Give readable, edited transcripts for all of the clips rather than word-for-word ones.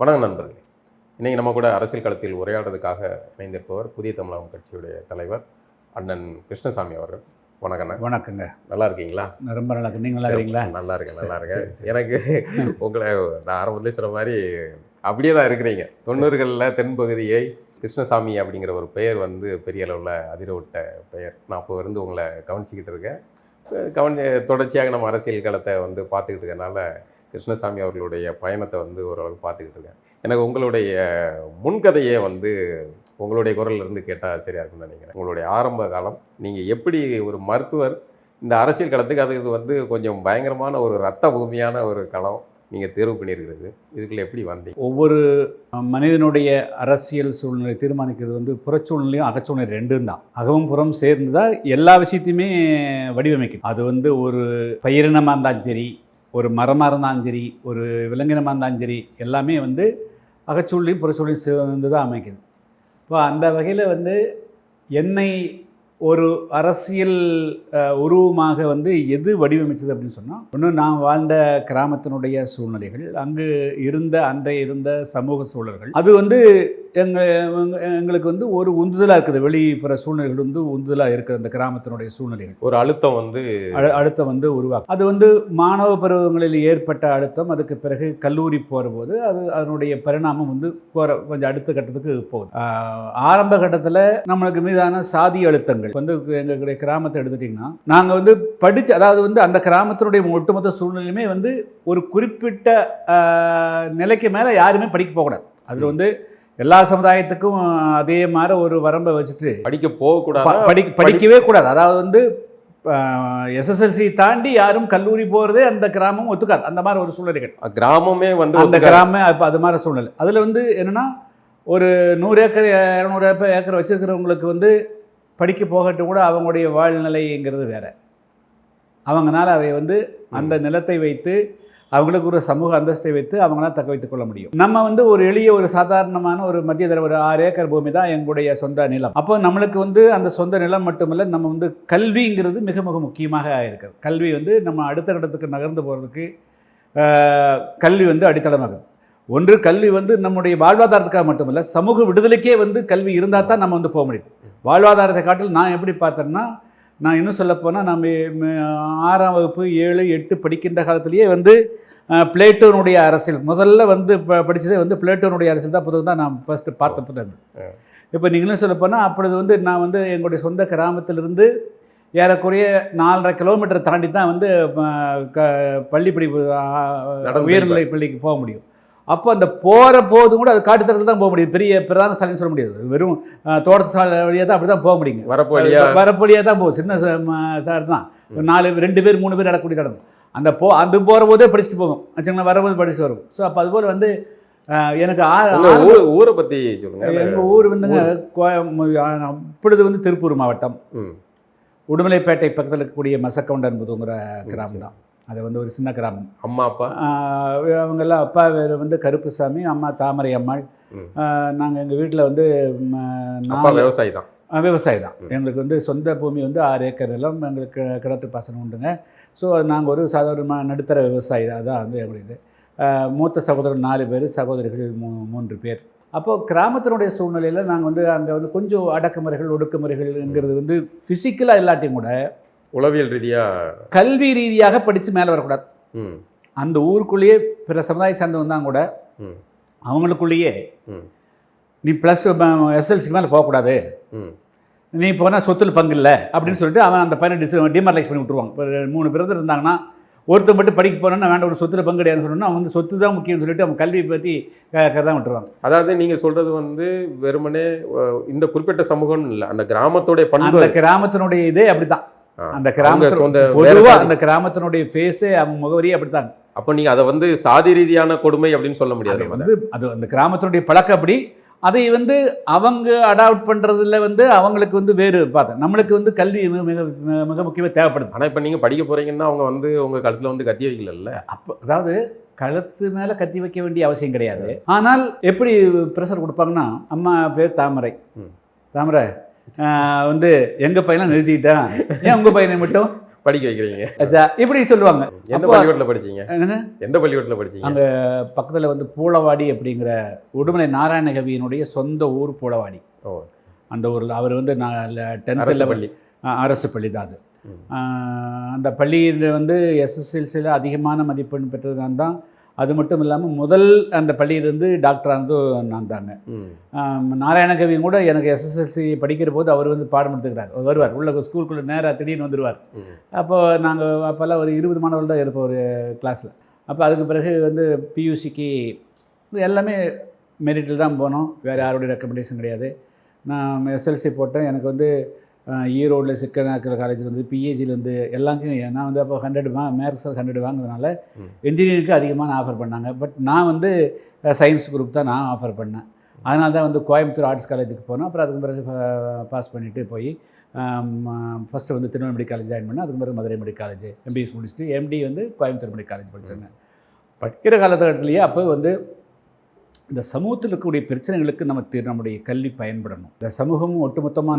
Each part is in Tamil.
வணக்கம் நண்பர்களே. இன்றைக்கி நம்ம கூட அரசியல் களத்தில் உரையாடுறதுக்காக இணைந்திருப்பவர் புதிய தமிழகம் கட்சியுடைய தலைவர் அண்ணன் கிருஷ்ணசாமி அவர்கள். வணக்கண்ணா. வணக்கங்க. நல்லா இருக்கீங்களா? ரொம்ப நல்லா இருக்கு. நீங்கள் நல்லா இருக்கீங்களா? நல்லா இருக்கேன். எனக்கு உங்களை நான் ஆரம்பத்திலே சொன்ன மாதிரி அப்படியே தான் இருக்கிறீங்க. 90களில் தென்பகுதியை கிருஷ்ணசாமி அப்படிங்கிற ஒரு பெயர் வந்து பெரிய அளவில் அதிரவிட்ட பெயர். நான் அப்போ இருந்து உங்களை கவனிச்சிக்கிட்டு இருக்கேன். தொடர்ச்சியாக நம்ம அரசியல் களத்தை வந்து பார்த்துக்கிட்டு இருக்கனால கிருஷ்ணசாமி அவர்களுடைய பயணத்தை வந்து ஓரளவுக்கு பார்த்துக்கிட்டு இருக்கேன். எனக்கு உங்களுடைய முன்கதையை வந்து உங்களுடைய குரலிருந்து கேட்டால் சரியாக இருக்குன்னு நினைக்கிறேன். உங்களுடைய ஆரம்ப காலம், நீங்கள் எப்படி ஒரு மருத்துவர் இந்த அரசியல் களத்துக்கு அதுக்கு வந்து கொஞ்சம் பயங்கரமான ஒரு ரத்த பூமியான ஒரு களம் நீங்கள் தேர்வு பண்ணியிருக்கிறது, இதுக்குள்ளே எப்படி வந்தீங்க? ஒவ்வொரு மனிதனுடைய அரசியல் சூழ்நிலை தீர்மானிக்கிறது வந்து புறச்சூழ்நிலையும் அகச்சூழ்நிலை ரெண்டும் தான். அகவும் புறம் சேர்ந்து தான் எல்லா விஷயத்தையுமே வடிவமைக்குது. அது வந்து ஒரு பயிரினமாக இருந்தாலும் சரி, ஒரு மரமாக இருந்தாலும் சரி, ஒரு விலங்கினமாக இருந்தாலும் சரி, எல்லாமே வந்து அகச்சூழ்நிலையும் புறச்சூழ்நிலையும் சேர்ந்து தான் அமைக்குது. இப்போ அந்த வகையில் வந்து என்னை ஒரு அரசியல் உருவமாக வந்து எது வடிவமைச்சது அப்படின்னு சொன்னால், ஒன்று நான் வாழ்ந்த கிராமத்தினுடைய சூழ்நிலைகள், அங்கு அன்றைய இருந்த சமூக சூழல்கள், அது வந்து எங்களுக்கு வந்து ஒரு உந்துதலாக இருக்குது. வெளிப்புற சூழ்நிலைகள் வந்து உந்துதலாக இருக்குது. அந்த கிராமத்தினுடைய சூழ்நிலைகள் ஒரு அழுத்தம் வந்து உருவாக்கும். அது வந்து மாணவ பருவங்களில் ஏற்பட்ட அழுத்தம், அதுக்கு பிறகு கல்லூரி போகிறபோது அது அதனுடைய பரிணாமம் வந்து கொஞ்சம் அடுத்த கட்டத்துக்கு போகுது. ஆரம்ப கட்டத்தில் நம்மளுக்கு மீதான சாதி அழுத்தங்கள் வந்து எங்களுடைய கிராமத்தை எடுத்துட்டிங்கன்னா, நாங்கள் வந்து அதாவது வந்து அந்த கிராமத்தினுடைய ஒட்டுமொத்த சூழ்நிலையுமே வந்து ஒரு குறிப்பிட்ட நிலைக்கு மேலே யாருமே படிக்க போகக்கூடாது. அதில் வந்து எல்லா சமுதாயத்துக்கும் அதே மாதிரி ஒரு வரம்பை வச்சுட்டு படிக்கவே கூடாது. அதாவது வந்து எஸ்எஸ்எல்சி தாண்டி யாரும் கல்லூரி போகிறதே அந்த கிராமம் ஒத்துக்காது. அந்த மாதிரி ஒரு சூழ்நிலைகள் கிராமமே வந்து அந்த கிராமம் இப்போ அது மாதிரி சூழ்நிலை. அதில் வந்து என்னென்னா, ஒரு 100 ஏக்கர் 200 ஏக்கர் வச்சுருக்கிறவங்களுக்கு வந்து படிக்க போகட்டும் கூட அவங்களுடைய வாழ்நிலைங்கிறது வேறு. அவங்களால அதை வந்து அந்த நிலத்தை வைத்து அவங்களுக்கு ஒரு சமூக அந்தஸ்தை வைத்து அவங்களால தக்க வைத்துக் கொள்ள முடியும். நம்ம வந்து ஒரு எளிய ஒரு சாதாரணமான ஒரு மத்திய தர ஒரு 6 ஏக்கர் பூமி தான் எங்களுடைய சொந்த நிலம். அப்போ நம்மளுக்கு வந்து அந்த சொந்த நிலம் மட்டுமில்லை, நம்ம வந்து கல்விங்கிறது மிக மிக முக்கியமாக இருக்குது. கல்வி வந்து நம்ம அடுத்த கட்டத்துக்கு நகர்ந்து போகிறதுக்கு கல்வி வந்து அடித்தளமாகுது. ஒன்று, கல்வி வந்து நம்முடைய வாழ்வாதாரத்துக்காக மட்டுமில்லை, சமூக விடுதலைக்கே வந்து கல்வி இருந்தால் தான் நம்ம வந்து போக முடியும். வாழ்வாதாரத்தை காட்டில் நான் எப்படி பார்த்தேன்னா, நான் இன்னும் சொல்லப்போனால் நம்ம 6ஆம் வகுப்பு 7, 8 படிக்கின்ற காலத்திலேயே வந்து பிளேட்டோனுடைய அரசியல் முதல்ல வந்து படித்ததே வந்து பிளேட்டோனுடைய அரசியல் தான் புத்தகம் தான் நான் ஃபஸ்ட்டு பார்த்த புத்தகம். இப்போ நீங்களும் சொல்லப்போனால் அப்பொழுது வந்து நான் வந்து எங்களுடைய சொந்த கிராமத்திலிருந்து ஏறக்குறைய 4.5 கிலோமீட்டர் தாண்டி தான் வந்து பள்ளி படிப்பு உயர்நிலை பள்ளிக்கு போக முடியும். அப்போ அந்த போகிற போதும் கூட அது காட்டுத்தரத்தில் தான் போக முடியும். பெரிய பிரதான சாலைன்னு சொல்ல முடியாது. வெறும் தோட்டத்து சாலை வழியாக தான் அப்படி தான் போக முடியுங்க. வரப்பு வழியாக தான் போகும். சின்ன சாலை தான். 2 பேர் 3 பேர் நடக்கக்கூடிய தடம். அது போகிற போதே படிச்சுட்டு போகும். வச்சுங்களா, வரும்போது படிச்சுட்டு வரும். ஸோ அப்போ அதுபோல் வந்து எனக்கு ஊரை பற்றி சொல்லுங்கள். எங்கள் ஊர் வந்துங்க இப்பொழுது வந்து திருப்பூர் மாவட்டம் உடுமலைப்பேட்டை பக்கத்தில் இருக்கக்கூடிய மசக்கவுண்டர் என்பதுங்கிற கிராமம் தான். அது வந்து ஒரு சின்ன கிராமம். அம்மா அப்பா அவங்கெல்லாம் அப்பா வேறு வந்து கருப்புசாமி, அம்மா தாமரை அம்மாள். நாங்கள் எங்கள் வீட்டில் வந்து விவசாயி தான். எங்களுக்கு வந்து சொந்த பூமி வந்து 6 ஏக்கர் நிலம், எங்களுக்கு கிணத்து பாசனம் உண்டுங்க. ஸோ நாங்கள் ஒரு சாதாரண நடுத்தர விவசாயி தான். அதான் வந்து எங்களுடைய மூத்த சகோதரர் 4 பேர், சகோதரிகள் 3 பேர். அப்போது கிராமத்தினுடைய சூழ்நிலையில் நாங்கள் வந்து அங்கே வந்து கொஞ்சம் அடக்குமுறைகள் ஒடுக்குமுறைகள்ங்கிறது வந்து ஃபிசிக்கலாக இல்லாட்டியும் கூட உளவியல் ரீதியாக கல்வி ரீதியாக படித்து மேலே வரக்கூடாது. அந்த ஊருக்குள்ளேயே பிற சமுதாயம் சேர்ந்தவங்க தான் கூட அவங்களுக்குள்ளேயே நீ ப்ளஸ் எஸ்எல்சிக்கு மேலே போகக்கூடாது, நீ போனால் சொத்தில் பங்கு இல்லை அப்படின்னு சொல்லிட்டு அவன் அந்த பையனை டிமாரலைஸ் பண்ணி விட்டுருவாங்க. இப்போ 3 பேர் இருந்தாங்கன்னா ஒருத்தர் மட்டும் படிக்க போனோன்னா வேண்டாம், ஒரு சொத்தில் பங்கு கிடையாதுன்னு சொன்னோன்னா அவன் வந்து சொத்து தான் முக்கியம்னு சொல்லிட்டு அவன் கல்வியை பற்றி தான் விட்டுருவாங்க. அதாவது நீங்கள் சொல்கிறது வந்து வெறுமனே இந்த குறிப்பிட்ட சமூகம்னு இல்லை, அந்த கிராமத்துடைய பண்பு, அந்த கிராமத்தினுடைய இதே அப்படி தான். அந்த பொதுவாக அந்த கிராமத்தினுடைய ஃபேஸே முகவரியே அப்படித்தான். அப்போ நீங்கள் அதை வந்து சாதி ரீதியான கொடுமை அப்படின்னு சொல்ல முடியாது. வந்து அது அந்த கிராமத்தினுடைய பழக்கம் அப்படி. அதை வந்து அவங்க அடாப்ட் பண்ணுறதுல வந்து அவங்களுக்கு வந்து வேறு பார்த்தேன். நம்மளுக்கு வந்து கல்வி மிக மிக முக்கியமாக தேவைப்படுது. ஆனால் இப்போ நீங்கள் படிக்க போகிறீங்கன்னா அவங்க வந்து உங்கள் கழுத்தில் வந்து கத்தி வைக்கல. அப்போ அதாவது கழுத்து மேலே கத்தி வைக்க வேண்டிய அவசியம் கிடையாது. ஆனால் எப்படி ப்ரெஷர் கொடுப்பாங்கன்னா, அம்மா பேர் தாமரை வந்து எங்கள் பையனை நிறுத்திக்கிட்டேன், ஏன் உங்கள் பையனை மட்டும் படிக்க வைக்கிறீங்க. இப்படி சொல்லுவாங்க. எந்த பள்ளிக்கூடத்தில் படிச்சீங்க? என்னங்க, எந்த பள்ளிக்கூடத்தில் படிச்சீங்க? அங்கே பக்கத்தில் வந்து பூளவாடி அப்படிங்கிற உடுமலை நாராயணகவியினுடைய சொந்த ஊர் பூளவாடி. ஓ, அந்த ஊரில் அவர் வந்து நான் அரசு 10th பள்ளி. அரசு பள்ளி தான் அது. அந்த பள்ளியில் வந்து எஸ்எஸ்எல்சியில் அதிகமான மதிப்பெண் பெற்றது நான் தான். அது மட்டும் இல்லாமல் முதல் அந்த பள்ளியிலேருந்து டாக்டர் ஆனதும் நான் தாங்க. நாராயணகவி கூட எனக்கு எஸ்எஸ்எல்சி படிக்கிற போது அவர் வந்து பாடம் எடுத்துக்கிறார். வருவார் உள்ள ஸ்கூலுக்குள்ளே நேராக திடீர்னு வந்துடுவார். அப்போது நாங்கள் அப்போல்லாம் ஒரு 20 மாணவர்கள் தான் இருப்போம் ஒரு கிளாஸில். அப்போ அதுக்கு பிறகு வந்து பியூசிக்கு எல்லாமே மெரிட்டில் தான் போனோம். வேறு யாருடைய ரெக்கமெண்டேஷன் கிடையாது. நான் எஸ்எல்சி போட்டேன். எனக்கு வந்து ஈரோடில் சிக்கனாக்கிற காலேஜில் வந்து பிஏஜிலேருந்து எல்லாருக்கும் நான் வந்து அப்போ 100 மேக்ஸில் 100 வாங்கினதுனால இன்ஜினியரிங்க்கு அதிகமாக ஆஃபர் பண்ணாங்க. பட் நான் வந்து சயின்ஸ் குரூப் தான் நான் ஆஃபர் பண்ணேன். அதனால தான் வந்து கோயம்புத்தூர் ஆர்ட்ஸ் காலேஜுக்கு போனோம். அப்புறம் அதுக்கு பிறகு பாஸ் பண்ணிவிட்டு போய் ஃபஸ்ட்டு வந்து திருநெல்வேலி மெடிக்கல் காலேஜ் ஜாயின் பண்ணேன். அதுக்கு பிறகு மதுரை மெடிக்கல் காலேஜ் எம்பிஎஸ் முடிச்சுட்டு எம்டி வந்து கோயம்புத்தூர் மெடிக்கல் காலேஜ் படித்தாங்க. படிக்கிற காலகட்டத்திலேயே அப்போ வந்து இந்த சமூகத்தில் இருக்கக்கூடிய பிரச்சனைகளுக்கு நம்முடைய கல்வி பயன்படணும். இந்த சமூகமும் ஒட்டுமொத்தமாக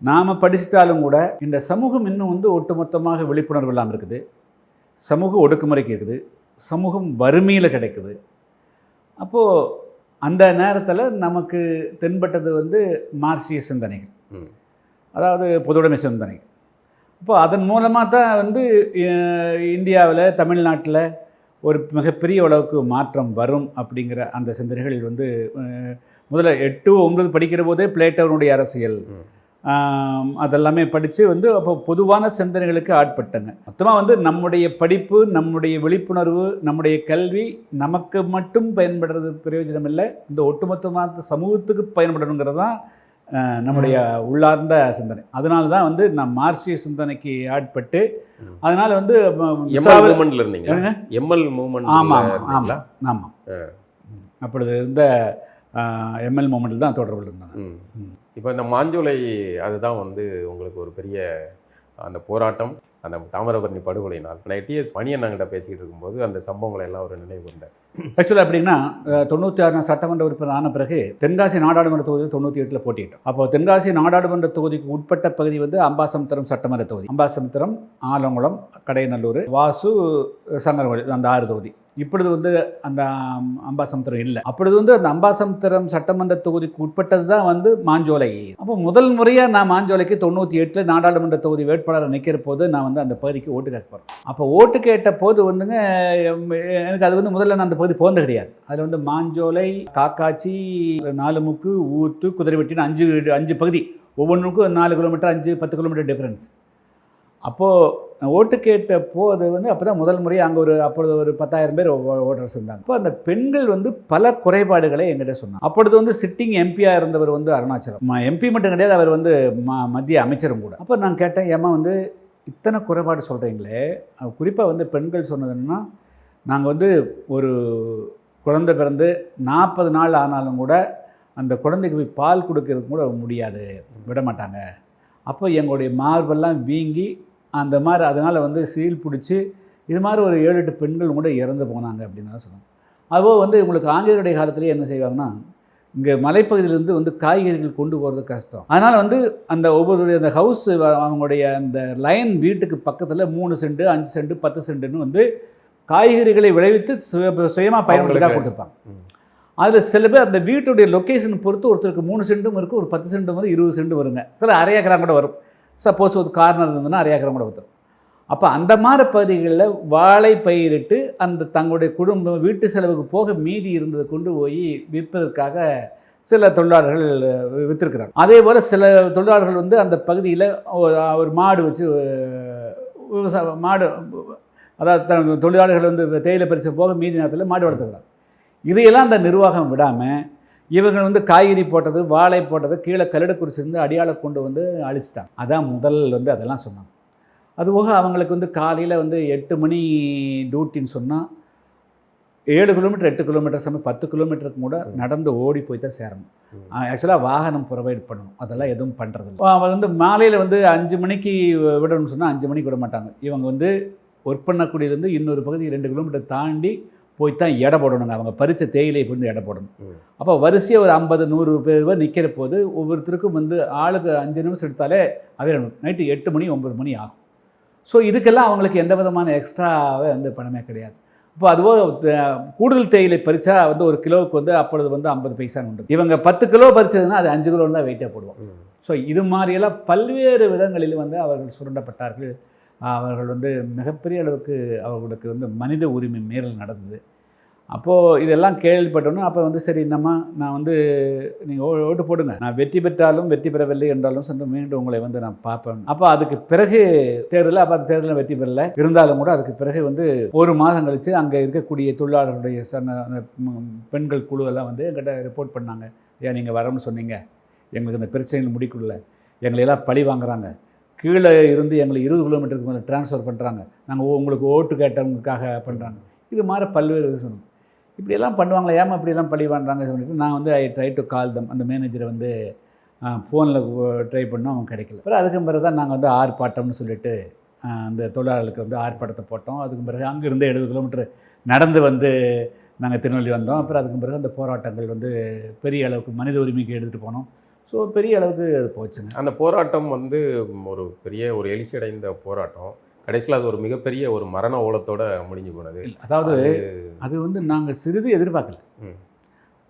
நாம் படிச்சிட்டாலும் கூட இந்த சமூகம் இன்னும் வந்து ஒட்டுமொத்தமாக விழிப்புணர்வு இல்லாமல் இருக்குது. சமூக ஒடுக்குமுறைக்கு இருக்குது. சமூகம் வறுமையில் கிடைக்குது. அப்போது அந்த நேரத்தில் நமக்கு தென்பட்டது வந்து மார்க்சிய சிந்தனைகள், அதாவது பொதுவுடைமை சிந்தனைகள். அப்போது அதன் மூலமாக தான் வந்து இந்தியாவில் தமிழ்நாட்டில் ஒரு மிகப்பெரிய அளவுக்கு மாற்றம் வரும் அப்படிங்கிற அந்த சிந்தனைகள் வந்து முதல்ல 8, 9 படிக்கிற போதே பிளேட்டோனுடைய அரசியல் அதெல்லாமே படித்து வந்து அப்போ பொதுவான சிந்தனைகளுக்கு ஆட்பட்டங்க. மொத்தமாக வந்து நம்முடைய படிப்பு, நம்முடைய விழிப்புணர்வு, நம்முடைய கல்வி நமக்கு மட்டும் பயன்படுறது பிரயோஜனம் இல்லை, இந்த ஒட்டுமொத்தமான சமூகத்துக்கு பயன்படணுங்கிறது தான் நம்முடைய உள்ளார்ந்த சிந்தனை. அதனால தான் வந்து நான் மார்க்சிய சிந்தனைக்கு ஆட்பட்டு அதனால் வந்து ஆமாம் அப்பொழுது இருந்த எம்எல் மூமெண்ட்டில் தான் தொடர்பில் இருந்தாங்க. இப்போ இந்த மாஞ்சோலை அதுதான் வந்து உங்களுக்கு ஒரு பெரிய அந்த போராட்டம், அந்த தாமிரபரணி படுகொலையினால். நான் டிஎஸ் மணியண்ணங்கிட்ட பேசிக்கிட்டு இருக்கும்போது அந்த சம்பவங்களை எல்லாம் ஒரு நினைவு வந்தேன். ஆக்சுவலாக எப்படின்னா 96 சட்டமன்ற உறுப்பினர் ஆன பிறகு தென்காசி நாடாளுமன்ற தொகுதி 98 போட்டிட்டோம். அப்போ தென்காசி நாடாளுமன்ற தொகுதிக்கு உட்பட்ட பகுதி வந்து அம்பாசமுத்திரம் சட்டமன்ற தொகுதி. அம்பாசமுத்திரம், ஆலங்குளம், கடையநல்லூர், வாசு, சங்கரவழி, அந்த 6 தொகுதி. இப்பொழுது வந்து அந்த அம்பாசமுத்திரம் இல்லை. அப்பொழுது வந்து அந்த அம்பாசமுத்திரம் சட்டமன்ற தொகுதிக்கு உட்பட்டது தான் வந்து மாஞ்சோலை. அப்போ முதல் முறையாக நான் மாஞ்சோலைக்கு 98 நாடாளுமன்ற தொகுதி வேட்பாளரை நிற்கிற போது நான் வந்து அந்த பகுதிக்கு ஓட்டு கேட்க போகிறேன். அப்போ ஓட்டு கேட்ட போது வந்துங்க எனக்கு அது வந்து முதல்ல நான் அந்த பகுதி போனது கிடையாது. அதில் வந்து மாஞ்சோலை, காக்காச்சி, நாலுமுக்கு, ஊத்து, குதிரைவெட்டின்னு 5 பகுதி, ஒவ்வொன்றுக்கும் 4 கிலோமீட்டர் 5-10 கிலோமீட்டர் டிஃப்ரென்ஸ். அப்போது ஓட்டு கேட்ட போது வந்து அப்போ தான் முதல் முறையாக அங்கே அப்பொழுது ஒரு 10,000 பேர் ஓட்டர்ஸ் இருந்தாங்க. அப்போ அந்த பெண்கள் வந்து பல குறைபாடுகளை எங்கிட்ட சொன்னாங்க. அப்பொழுது வந்து சிட்டிங் எம்பியாக இருந்தவர் வந்து அருணாச்சலம் எம்பி மட்டும் கிடையாது, அவர் வந்து மத்திய அமைச்சரும் கூட. அப்போ நான் கேட்டேன், ஏமா வந்து இத்தனை குறைபாடு சொல்கிறீங்களே, குறிப்பாக வந்து பெண்கள் சொன்னதுன்னா, நாங்கள் வந்து ஒரு குழந்தை பிறந்து 40 நாள் ஆனாலும் கூட அந்த குழந்தைக்கு போய் பால் கொடுக்கறதுக்கு கூட முடியாது, விட மாட்டாங்க. அப்போ எங்களுடைய மார்பெல்லாம் வீங்கி அந்த மாதிரி அதனால் வந்து சீல் பிடிச்சி இது மாதிரி ஒரு 7-8 பெண்கள் கூட இறந்து போனாங்க அப்படின்னு தான் சொன்னாங்க. அதுபோல் வந்து உங்களுக்கு ஆங்கிலேயருடைய காலத்துலேயே என்ன செய்வாங்கன்னா, இங்கே மலைப்பகுதியிலேருந்து வந்து காய்கறிகள் கொண்டு போகிறது கஷ்டம். அதனால் வந்து அந்த ஒவ்வொரு அந்த ஹவுஸ் அவங்களுடைய அந்த லைன் வீட்டுக்கு பக்கத்தில் 3 சென்ட் 5 சென்ட் 10 சென்ட்டுன்னு வந்து காய்கறிகளை விளைவித்து சுயமாக பயன்படுத்த கொடுத்துருப்பாங்க. அதில் சில பேர் அந்த வீட்டுடைய லொக்கேஷன் பொறுத்து ஒருத்தருக்கு 3 சென்ட்டும் இருக்கும், ஒரு 10 சென்ட்டும் வரும், 20 சென்ட் வருங்க, சில அரை ஏக்கரா கூட வரும். சப்போஸ் ஒரு கார்னர் இருந்ததுன்னா அரை ஏக்கரம் கூட வந்துடும். அப்போ அந்த மாதிரி பகுதிகளில் வாழை பயிரிட்டு அந்த தங்களுடைய குடும்பம் வீட்டு செலவுக்கு போக மீதி இருந்ததை கொண்டு போய் விற்பதற்காக சில தொழிலாளர்கள் விற்றுருக்கிறாங்க. அதே போல் சில தொழிலாளர்கள் வந்து அந்த பகுதியில் ஒரு மாடு வச்சு மாடு, அதாவது தொழிலாளர்கள் வந்து தேயிலை பறிச்ச போக மீதி நேரத்தில் மாடு வளர்த்துக்கிறாங்க. இதையெல்லாம் அந்த நிர்வாகம் விடாமல் இவங்க வந்து காய்கறி போட்டது, வாழை போட்டது கீழே கல்லடக்குறிச்சிருந்து அடியாளை கொண்டு வந்து அழிச்சிட்டாங்க. அதான் முதல் வந்து அதெல்லாம் சொன்னாங்க. அதுபோக அவங்களுக்கு வந்து காலையில் வந்து 8 மணி டியூட்டின்னு சொன்னால் 7 கிலோமீட்டர் 8 கிலோமீட்டர் சமயம் 10 கிலோமீட்டருக்கு கூட நடந்து ஓடி போய் தான் சேரணும். ஆக்சுவலாக வாகனம் ப்ரொவைட் பண்ணணும், அதெல்லாம் எதுவும் பண்ணுறதில்ல. வந்து மாலையில் வந்து 5 மணிக்கு விடணும்னு சொன்னால் 5 மணிக்கு விட மாட்டாங்க. இவங்க வந்து ஒர்க் பண்ணக்கூடியது வந்து இன்னொரு பகுதி 2 கிலோமீட்டர் தாண்டி போய் தான் எடை போடணுங்க. அவங்க பறித்த தேயிலை போய் எடை போடணும். ம். அப்போ வரிசையாக ஒரு 50-100 பேர் நிற்கிற போது ஒவ்வொருத்தருக்கும் வந்து ஆளுக்கு 5 நிமிஷம் எடுத்தாலே அதே நைட்டு 8 மணி 9 மணி ஆகும். ஸோ இதுக்கெல்லாம் அவங்களுக்கு எந்த விதமான எக்ஸ்ட்ராவே வந்து பணமே கிடையாது. இப்போ அதுவோ கூடுதல் தேயிலை பறித்தா வந்து ஒரு கிலோவுக்கு வந்து அப்பொழுது வந்து 50 பைசான்னு உண்டு. இவங்க 10 கிலோ பறிச்சதுன்னா அது 5 கிலோன்னு தான் வெயிட்டாக போடுவோம். ஸோ இது மாதிரியெல்லாம் பல்வேறு விதங்களில் வந்து அவர்கள் சுரண்டப்பட்டார்கள். அவர்கள் வந்து மிகப்பெரிய அளவுக்கு அவர்களுக்கு வந்து மனித உரிமை மீறல் நடந்தது. அப்போது இதெல்லாம் கேள்விப்பட்டோன்னா அப்போ வந்து சரி நான் வந்து நீங்கள் ஓட்டு போடுங்க, நான் வெற்றி பெற்றாலும் வெற்றி பெறவில்லை என்றாலும் சென்று மீண்டும் உங்களை வந்து நான் பார்ப்பேன். அப்போ அதுக்கு பிறகு தேர்தலில் அப்போ அந்த தேர்தலில் வெற்றி பெறலை இருந்தாலும் கூட அதுக்கு பிறகு வந்து ஒரு மாதம் கழித்து அங்கே இருக்கக்கூடிய தொழிலாளர்களுடைய அந்த பெண்கள் குழுவெல்லாம் வந்து எங்கிட்ட ரிப்போர்ட் பண்ணாங்க. ஏன் நீங்கள் வரணும்னு சொன்னீங்க, எங்களுக்கு இந்த பிரச்சனைகள் முடிக்கல, எங்களையெல்லாம் பழி வாங்குறாங்க, கீழே இருந்து எங்களை 20 கிலோமீட்டருக்கு மேலே ட்ரான்ஸ்ஃபர் பண்ணுறாங்க, நாங்கள் உங்களுக்கு ஓட்டு கேட்டவங்களுக்காக பண்ணுறாங்க. இது மாதிரி பல்வேறு விஷயம் இப்படியெல்லாம் பண்ணுவாங்களே, ஏமா இப்படியெல்லாம் பழி வாங்குறாங்க சொல்லிட்டு நான் வந்து ஐ ட்ரை டு கால் தம். அந்த மேனேஜரை வந்து ஃபோனில் ட்ரை பண்ணோம், அவங்க கிடைக்கல. அப்புறம் அதுக்கு பிறகு தான் நாங்கள் வந்து ஆர்ப்பாட்டம்னு சொல்லிட்டு அந்த தொழிலாளர்களுக்கு வந்து ஆர்ப்பாட்டத்தை போட்டோம். அதுக்கு பிறகு அங்கேருந்து 70 கிலோமீட்டர் நடந்து வந்து நாங்கள் திருநெல்வேலி வந்தோம். அப்புறம் அதுக்கு பிறகு அந்த போராட்டங்கள் வந்து பெரிய அளவுக்கு மனித உரிமைக்கு எடுத்துகிட்டு போனோம். ஸோ பெரிய அளவுக்கு அது போச்சுங்க. அந்த போராட்டம் வந்து ஒரு பெரிய ஒரு எழுச்சி அடைந்த போராட்டம். கடைசியில் அது ஒரு மிகப்பெரிய ஒரு மரண ஓலத்தோட முடிஞ்சு போனது. அதாவது அது வந்து நாங்கள் சிறிது எதிர்பார்க்கல.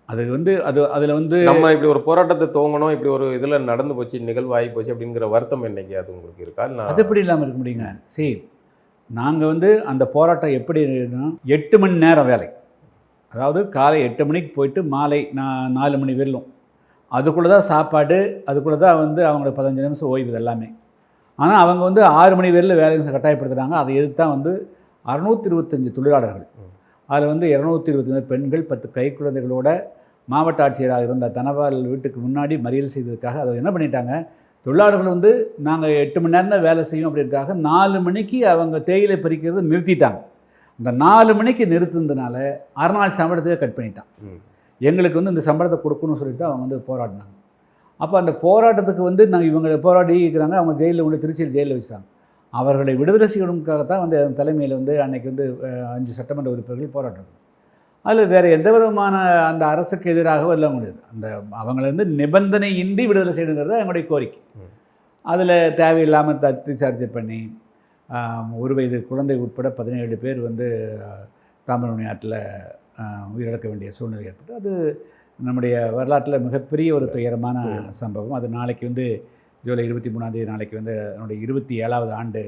அது வந்து அதில் வந்து நம்ம இப்படி ஒரு போராட்டத்தை துவங்கணும், இப்படி ஒரு இதில் நடந்து போச்சு, நிகழ்வு ஆகி போச்சு அப்படிங்கிற வருத்தம் என்னைக்கு அது உங்களுக்கு இருக்கா? அது எப்படி இல்லாமல் இருக்க முடியுங்க? சரி, நாங்கள் வந்து அந்த போராட்டம் எப்படி 8 மணி நேரம் வேலை. அதாவது காலை 8 மணிக்கு போயிட்டு மாலை 4 மணி வரலும். அதுக்குள்ளே தான் சாப்பாடு, அதுக்குள்ளே தான் வந்து அவங்களுக்கு 15 நிமிஷம் ஓய்வு எல்லாமே. ஆனால் அவங்க வந்து 6 மணி வரையில் வேலை கட்டாயப்படுத்துகிறாங்க. அதை எதிர்த்து தான் வந்து 625 தொழிலாளர்கள், அதில் வந்து 225 பெண்கள், 10 கைக்குழந்தைகளோட மாவட்ட ஆட்சியராக இருந்த தனபால் வீட்டுக்கு முன்னாடி மறியல் செய்ததுக்காக அதை என்ன பண்ணிட்டாங்க, தொழிலாளர்கள் வந்து நாங்கள் 8 மணி நேரம் தான் வேலை செய்யும் அப்படின்றதுக்காக 4 மணிக்கு அவங்க தேயிலை பறிக்கிறது நிறுத்திட்டாங்க. அந்த 4 மணிக்கு நிறுத்துனதுனால 6 நாள் சம்பளத்தையே கட் பண்ணிட்டான். எங்களுக்கு வந்து இந்த சம்பளத்தை கொடுக்கணும்னு சொல்லிட்டு அவங்க வந்து போராடினாங்க. அப்போ அந்த போராட்டத்துக்கு வந்து நாங்கள் இவங்க போராடி இருக்கிறாங்க. அவங்க ஜெயிலில் கொண்டு திருச்சியில் ஜெயிலில் வச்சாங்க. அவர்களை விடுதலை செய்யணுக்காகத்தான் வந்து அதன் தலைமையில் வந்து அன்றைக்கி வந்து 5 சட்டமன்ற உறுப்பினர்கள் போராட்டம். அதில் வேறு எந்த விதமான அந்த அரசுக்கு எதிராகவும் இல்லை முடியாது. அந்த அவங்கள வந்து நிபந்தனையின்றி விடுதலை செய்யணுங்கிறது அவங்களுடைய கோரிக்கை. அதில் தேவையில்லாமல் தத்தி சார்ஜ் பண்ணி 1 வயது குழந்தை உட்பட 17 பேர் வந்து தாமிரபரணி ஆற்றில் உயிரிழக்க வேண்டிய சூழ்நிலை ஏற்பட்டு அது நம்முடைய வரலாற்றில் மிகப்பெரிய ஒரு துயரமான சம்பவம். அது நாளைக்கு வந்து ஜூலை 23ஆம் தேதி நாளைக்கு வந்து என்னுடைய 27வது ஆண்டு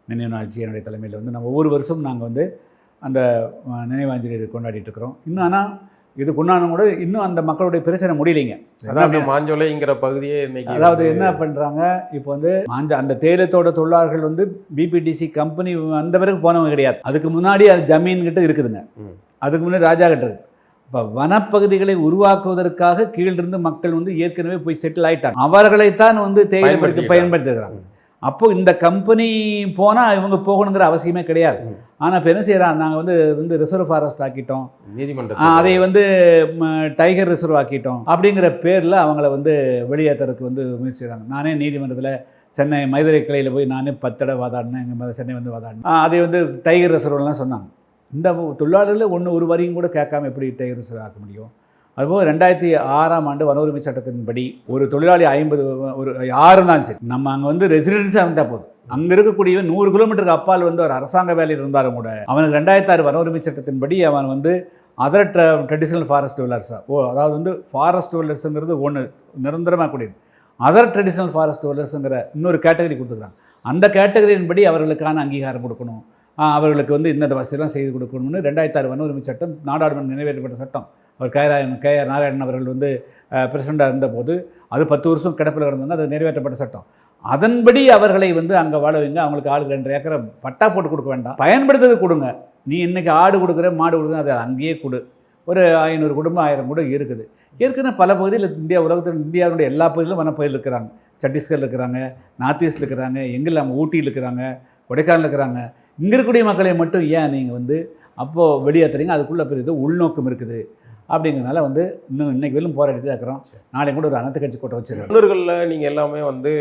நினைவு நாள்ச்சி என்னுடைய தலைமையில் வந்து நம்ம ஒவ்வொரு வருஷம் நாங்கள் வந்து அந்த நினைவாஞ்சலி கொண்டாடிட்டு இருக்கிறோம். இன்னும் ஆனால் இது கொண்டாடும் கூட இன்னும் அந்த மக்களுடைய பிரச்சனை முடியலைங்க. அதாவது மாஞ்சோலைங்கிற பகுதியே இன்னைக்கு அதாவது என்ன பண்ணுறாங்க, இப்போ வந்து அந்த தேயிலத்தோட தொழிலாளர்கள் வந்து பிபிடிசி கம்பெனி வந்த பிறகு போனவங்க கிடையாது. அதுக்கு முன்னாடி அது ஜமீன் கிட்ட இருக்குதுங்க. அதுக்கு முன்னாடி ராஜா கிட்ட இருக்குது. இப்போ வனப்பகுதிகளை உருவாக்குவதற்காக கீழிருந்து மக்கள் வந்து ஏற்கனவே போய் செட்டில் ஆகிட்டாங்க. அவர்களைத்தான் வந்து தேயிலை பயன்படுத்திருக்கிறாங்க. அப்போது இந்த கம்பெனி போனால் இவங்க போகணுங்கிற அவசியமே கிடையாது. ஆனால் இப்போ என்ன செய்கிறாங்க, நாங்கள் வந்து ரிசர்வ் ஃபாரஸ்ட் ஆக்கிட்டோம், நீதிமன்றம் அதை வந்து டைகர் ரிசர்வ் ஆக்கிட்டோம் அப்படிங்கிற பேரில் அவங்கள வந்து வெளியேற்றுறதுக்கு வந்து முயற்சி செய்கிறாங்க. நானே நீதிமன்றத்தில் சென்னை மதுரை கிளையில் போய் நானே 10 தடவை வாதாடினேன். எங்கள் சென்னை வந்து வாதாடினேன். அதை வந்து டைகர் ரிசர்வ்லாம் சொன்னாங்க. இந்த தொழிலாளர்கள் ஒரு வரியும் கூட கேட்காம எப்படி டைகர் ரிசர்வ் ஆக்க முடியும்? அதுபோல் 2006ஆம் ஆண்டு வன உரிமை சட்டத்தின்படி ஒரு தொழிலாளி 6 இருந்தாலும் சரி, நம்ம அங்கே வந்து ரெசிடென்ஸாக இருந்தால் போதும். அங்கே இருக்கக்கூடியவன் 100 கிலோமீட்டருக்கு அப்பால் வந்து ஒரு அரசாங்க வேலையில் இருந்தாலும் கூட அவனுக்கு 2006 வன உரிமை சட்டத்தின்படி அவன் வந்து அதர் ட்ரெடிஷ்னல் ஃபாரஸ்ட் டெவலர்ஸாக அதாவது வந்து ஃபாரஸ்ட் டெவலர்ஸுங்கிறது ஒன்று நிரந்தரமாக கூடியது. அதர் ட்ரெடிஷ்னல் ஃபாரஸ்ட் டெவலர்ஸுங்கிற இன்னொரு கேட்டகரி கொடுத்துருக்காங்க. அந்த கேட்டகரியின்படி அவர்களுக்கான அங்கீகாரம் கொடுக்கணும், அவர்களுக்கு வந்து இந்த வசதியெல்லாம் செய்து கொடுக்கணும்னு 2006 வன உரிமை சட்டம் நாடாளுமன்றம் நிறைவேற்றப்பட்ட சட்டம். அவர் KR நாராயணன் அவர்கள் வந்து பிரசிடண்டாக இருந்தபோது அது 10 வருஷம் கிடப்பில் கிடந்தாங்க. அது நிறைவேற்றப்பட்ட சட்டம். அதன்படி அவர்களை வந்து அங்கே வாழ வைங்க. அவங்களுக்கு ஆளுக்கு 2 ஏக்கரை பட்டா போட்டு கொடுக்க வேண்டாம், பயன்படுத்துறது கொடுங்க. நீ இன்றைக்கி ஆடு கொடுக்குற மாடு கொடுக்குற அதை அங்கேயே கொடு. ஒரு 500 குடும்பம் 1000 கூட இருக்குது. ஏற்கனவே பல பகுதியில் இந்தியாவுடைய எல்லா பகுதியிலும் வனப்பகுதியில் இருக்கிறாங்க. சத்தீஸ்கரில் இருக்கிறாங்க, நார்த் ஈஸ்டில் இருக்கிறாங்க, எங்கெல்லாம் ஊட்டியில் இருக்கிறாங்க, கொடைக்கானல் இருக்கிறாங்க. இங்கே இருக்கக்கூடிய மக்களை மட்டும் ஏன் நீங்கள் வந்து அப்போது வெளியேற்றுறீங்க? அதுக்குள்ளே பெரிய உள்நோக்கம் இருக்குது. அப்படிங்கிறதுனால வந்து இன்னும் இன்னைக்கு வெளியும் போராடிட்டு தான் இருக்கிறோம். நாளைக்கு கூட ஒரு அனைத்து கட்சி கூட்டம் வச்சிருக்கோம். தொண்ணூறுகளில் நீங்கள் எல்லாமே வந்து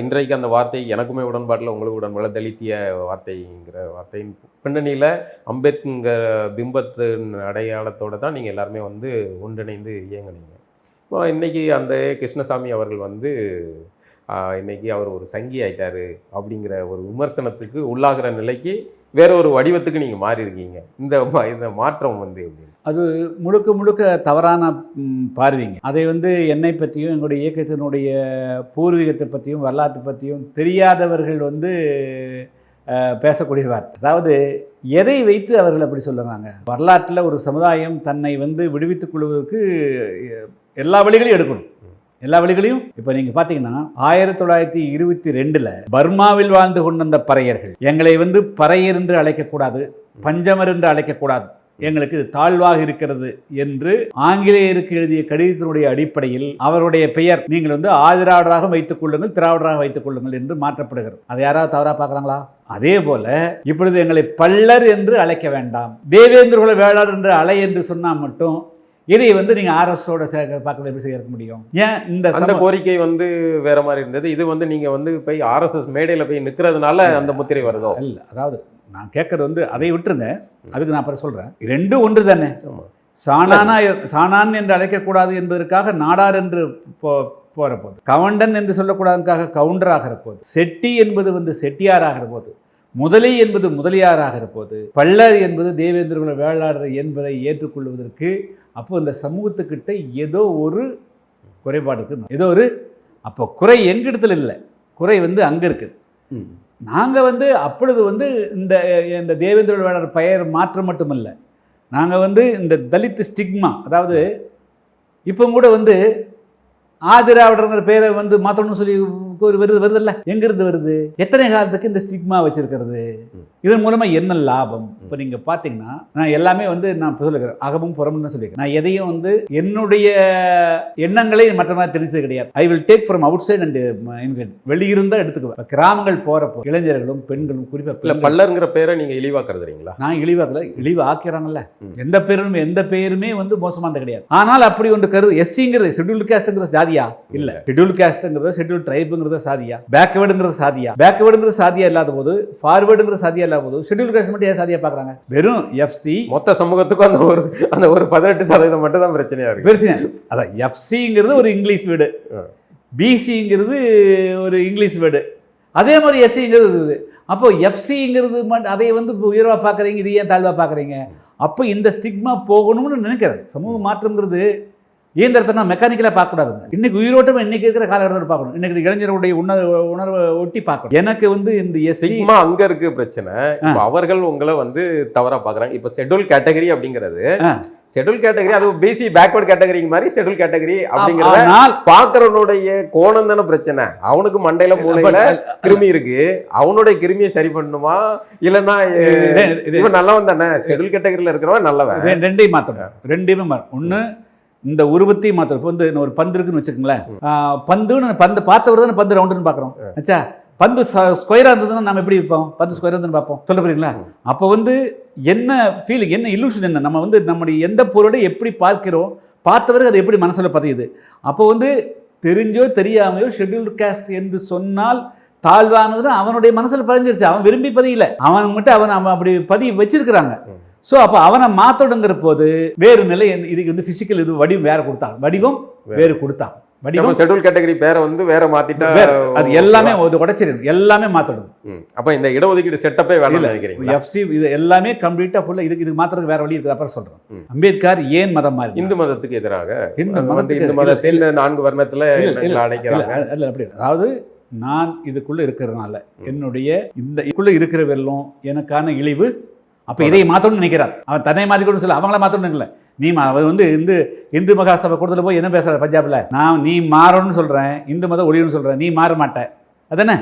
இன்றைக்கு அந்த வார்த்தை எனக்குமே உடன்பாட்டில் உங்களுக்கு உடன்பாடு தலித்திய வார்த்தைங்கிற வார்த்தையின் பின்னணியில் அம்பேத்கர் பிம்பத்தின் அடையாளத்தோடு தான் நீங்கள் எல்லாருமே வந்து ஒன்றிணைந்து இயங்குனீங்க. இப்போ இன்றைக்கி அந்த கிருஷ்ணசாமி அவர்கள் வந்து இன்றைக்கி அவர் ஒரு சங்கி ஆயிட்டாரு அப்படிங்கிற ஒரு விமர்சனத்துக்கு உள்ளாகிற நிலைக்கு வேற ஒரு வடிவத்துக்கு நீங்கள் மாறி இருக்கீங்க. இந்த மாற்றம் வந்து எப்படி? அது முழுக்க முழுக்க தவறான பார்வைங்க. அதை வந்து என்னை பற்றியும் எங்களுடைய இயக்கத்தினுடைய பூர்வீகத்தை பற்றியும் வரலாற்றை பற்றியும் தெரியாதவர்கள் வந்து பேசக்கூடிய வார்த்தை. அதாவது எதை வைத்து அவர்கள் அப்படி சொல்லுறாங்க? வரலாற்றில் ஒரு சமுதாயம் தன்னை வந்து விடுவித்துக் கொள்வதற்கு எல்லா வழிகளையும் எடுக்கணும். எல்லா வழிகளையும் இப்போ நீங்கள் பார்த்தீங்கன்னா 1922 பர்மாவில் வாழ்ந்து கொண்டிருந்த பறையர்கள் எங்களை வந்து பறையர் என்று அழைக்கக்கூடாது, பஞ்சமர் என்று அழைக்கக்கூடாது, எங்களுக்கு இது தாழ்வாக இருக்கிறது என்று ஆங்கிலேயருக்கு எழுதிய கடிதத்தினுடைய அடிப்படையில் அவருடைய பெயர் நீங்கள் வந்து ஆதிராவிடராக வைத்துக் கொள்ளுங்கள், திராவிடராக வைத்துக் கொள்ளுங்கள் என்று மாற்றப்படுகிறது. அதை யாராவது தவறாக பார்க்குறாங்களா? அதே போல இப்பொழுது எங்களை பல்லர் என்று அழைக்க வேண்டாம், தேவேந்திரகுல வேளாளர் என்று அலை என்று சொன்னால் மட்டும் இதை வந்து நீங்கள் ஆர்எஸோட பார்க்கறது எப்படி செய்ய முடியும்? ஏன் இந்த கோரிக்கை வந்து வேற மாதிரி இருந்தது, இது வந்து நீங்கள் வந்து போய் ஆர்எஸ்எஸ் மேடையில் போய் நிற்கிறதுனால அந்த முத்திரை வருதோ? இல்லை, அதாவது நான் கேட்கறது வந்து அதை விட்டுருங்க, அதுக்கு நான் அப்புறம் சொல்கிறேன். ரெண்டும் ஒன்று தானே. சாணான் என்று அழைக்கக்கூடாது என்பதற்காக நாடார் என்று போகிற போது, கவண்டன் என்று சொல்லக்கூடாதுக்காக கவுண்டர் ஆகிற போது, செட்டி என்பது வந்து செட்டியார் ஆகிற போது, முதலி என்பது முதலியார் ஆகிற போது, பல்லர் என்பது தேவேந்திரகுல வேளாளர் என்பதை ஏற்றுக்கொள்வதற்கு அப்போ இந்த சமூகத்துக்கிட்ட ஏதோ ஒரு குறைபாடு இருக்குது, ஏதோ ஒரு. அப்போ குறை எங்கிடத்துல இல்லை, குறை வந்து அங்கே இருக்குது. நாங்கள் வந்து அப்பொழுது வந்து இந்த தேவேந்திர வேளாளர் பெயர் மாற்றம் மட்டுமல்ல, நாங்கள் வந்து இந்த தலித் ஸ்டிக்மா, அதாவது இப்போ கூட வந்து ஆதிராவிடங்கிற பேரை வந்து மாற்றணும்னு சொல்லி வருதில்ல, எங்கிருந்து வருது? எத்தனை காலத்துக்கு இந்த ஸ்டிக்மா வச்சிருக்கிறது? இதன் மூலமாக என்ன லாபம்? இப்போ நீங்கள் பார்த்தீங்கன்னா நான் எல்லாமே வந்து நான் சொல்லிக்கிறேன், அகமும் புறமும் தான் சொல்லியிருக்கேன். நான் எதையும் வந்து என்னுடைய எண்ணங்களை மற்ற மாதிரி தெரிஞ்சது கிடையாது. I will take from outside and வெளியிருந்தால் எடுத்துக்குவேன். கிராமங்கள் போகிறப்போ இளைஞர்களும் பெண்களும் குறிப்பாக பல்லருங்கிற பேரை நீங்கள் இழிவாக்குறதுங்களா? நான் இழிவாக்கல, இழிவு ஆக்கிறாங்கல்ல. எந்த பேருமே வந்து மோசமானது கிடையாது. ஆனால் அப்படி ஒன்று கருது, எஸ்சிங்கிறது ஷெட்யூல்டு கேஸ்ட்ங்கிறது சாதியா? இல்லை, ஷெட்யூல்டு கேஸ்ட்ங்கிறது ஷெட்யூல் ட்ரைபுங்கிறது சாதியா? பேக்வேர்டுங்கிறது சாதியா? பேக்வேர்டுங்கிறது சாதியா இல்லாத போது, ஃபார்வேர்டுங்கிறது சாதியா இல்லாத போது, ஷெட்யூல் காஸ்ட் மட்டும் ஏன் சாதியா பார்க்குறாங்க? வெறும் எஃப்சி மொத்த சமூகத்துக்கும் அந்த ஒரு 18% மட்டும் தான் பிரச்சனையா இருக்கு. பிரச்சனை அதான். எஃப்சிங்கிறது ஒரு இங்கிலீஷ் வேர்டு, பிசிங்கிறது ஒரு இங்கிலீஷ் வேர்டு, அதே மாதிரி எஸ்சிங்கிறது. அப்போ எஃப்சிங்கிறது அதை வந்து உயர்வாக பார்க்குறீங்க, இது ஏன் தாழ்வாக பார்க்குறீங்க? அப்போ இந்த ஸ்டிக்மா போகணும்னு நினைக்கிறேன். சமூக மாற்றம்ங்கிறது இயந்திரத்தை நான் மெக்கானிக்கலாக பார்க்கக்கூடாதுங்க. இன்னைக்கு உயிரோட்டம் இன்னைக்கு இருக்கிற காலகட்டத்தில் பார்க்கணும். இன்னைக்கு இளைஞருடைய உணர்வை ஒட்டி பார்க்கணும். எனக்கு வந்து இந்த எஸ்சிக்மா அங்கே இருக்கு பிரச்சனை. இப்போ அவர்கள் உங்களை வந்து தவறாக பார்க்குறாங்க. இப்போ ஷெட்யூல் கேட்டகரி அப்படிங்கிறது, ஷெட்யூல் கேட்டகரி அது பிசி பேக்வர்ட் கேட்டகரி மாதிரி ஷெட்யூல் கேட்டகரி அப்படிங்கிறத பார்க்குறவனுடைய கோணம் தானே பிரச்சனை. அவனுக்கு மண்டையில மூளையில கிருமி இருக்கு, அவனுடைய கிருமியை சரி பண்ணுமா இல்லைன்னா இவன் நல்லவன் தானே, ஷெட்யூல் கேட்டகரியில் இருக்கிறவன் நல்லவன். ரெண்டையும் மாற்றணும். ரெண்டையுமே ஒன்று இந்த உருவத்தையும் மாற்றணும். இப்போ வந்து ஒரு பந்து இருக்குன்னு வச்சுக்கோங்களேன், பந்து பார்த்தவர் தானே பந்து ரவுண்டுன்னு பார்க்குறோம். ஆச்சா, பந்து ஸ்கொயராக இருந்ததுன்னா நம்ம எப்படி இருப்போம்? பந்து ஸ்கொயராக இருந்துன்னு பார்ப்போம். சொல்ல போறீங்களா? அப்போ வந்து என்ன ஃபீலிங், என்ன இல்லூஷன், என்ன நம்ம வந்து நம்முடைய எந்த பொருளை எப்படி பார்க்கிறோம், பார்த்தவருக்கு அது எப்படி மனசில் பதியுது. அப்போ வந்து தெரிஞ்சோ தெரியாமையோ ஷெட்யூல்டு காஸ்ட் என்று சொன்னால் தாழ்வானதுன்னு அவனுடைய மனசில் பதிஞ்சிருச்சு. அவன் விரும்பி பதியல, அவன் மட்டும் அவன் அப்படி பதிய வச்சிருக்கிறாங்க. ஸோ அப்போ அவனை மாற்றோடுங்கிற போது வேறு நிலை. இதுக்கு வந்து ஃபிசிக்கல் இது வடிவம் வேறு கொடுத்தாங்க, வடிவம் வேறு கொடுத்தாங்க. வடிவம் ஷெட்யூல் கேட்டகரி பேரை வந்து வேற மாத்திட்டா அது எல்லாமே உடைச்சிருக்கு, எல்லாமே மாற்றிடுது. அப்போ இந்த இடஒதுக்கீடு செட்டப்பே வேலை நினைக்கிறீங்க? எஃப்சி இது எல்லாமே கம்ப்ளீட்டாக ஃபுல்லாக இதுக்கு மாத்திரத்துக்கு வேற வழி இருக்குது. அப்புறம் சொல்கிறேன், அம்பேத்கர் ஏன் மதம் மாறி? இந்து மதத்துக்கு எதிராக, இந்து மதத்தில் 4 வர்ணத்தில் அடைக்கிறாங்க. இல்லை அப்படி, அதாவது நான் இதுக்குள்ளே இருக்கிறதுனால என்னுடைய இதுக்குள்ளே இருக்கிற வெள்ளம் எனக்கான இழிவு. அப்போ இதை மாற்றணும்னு நினைக்கிறார். அவன் தன்னை மாற்றிக்கணும்னு சொல்ல, அவங்கள மாற்றணும்னு இல்லை. அவர் வந்து இந்து மகாசபை கூட்டத்தில் போய் என்ன பேசுகிற பஞ்சாபில், நான் நீ மாறணும்னு சொல்கிறேன், இந்து மதம் ஒழியணும்னு சொல்கிறேன், நீ மாற மாட்டேன். அதானே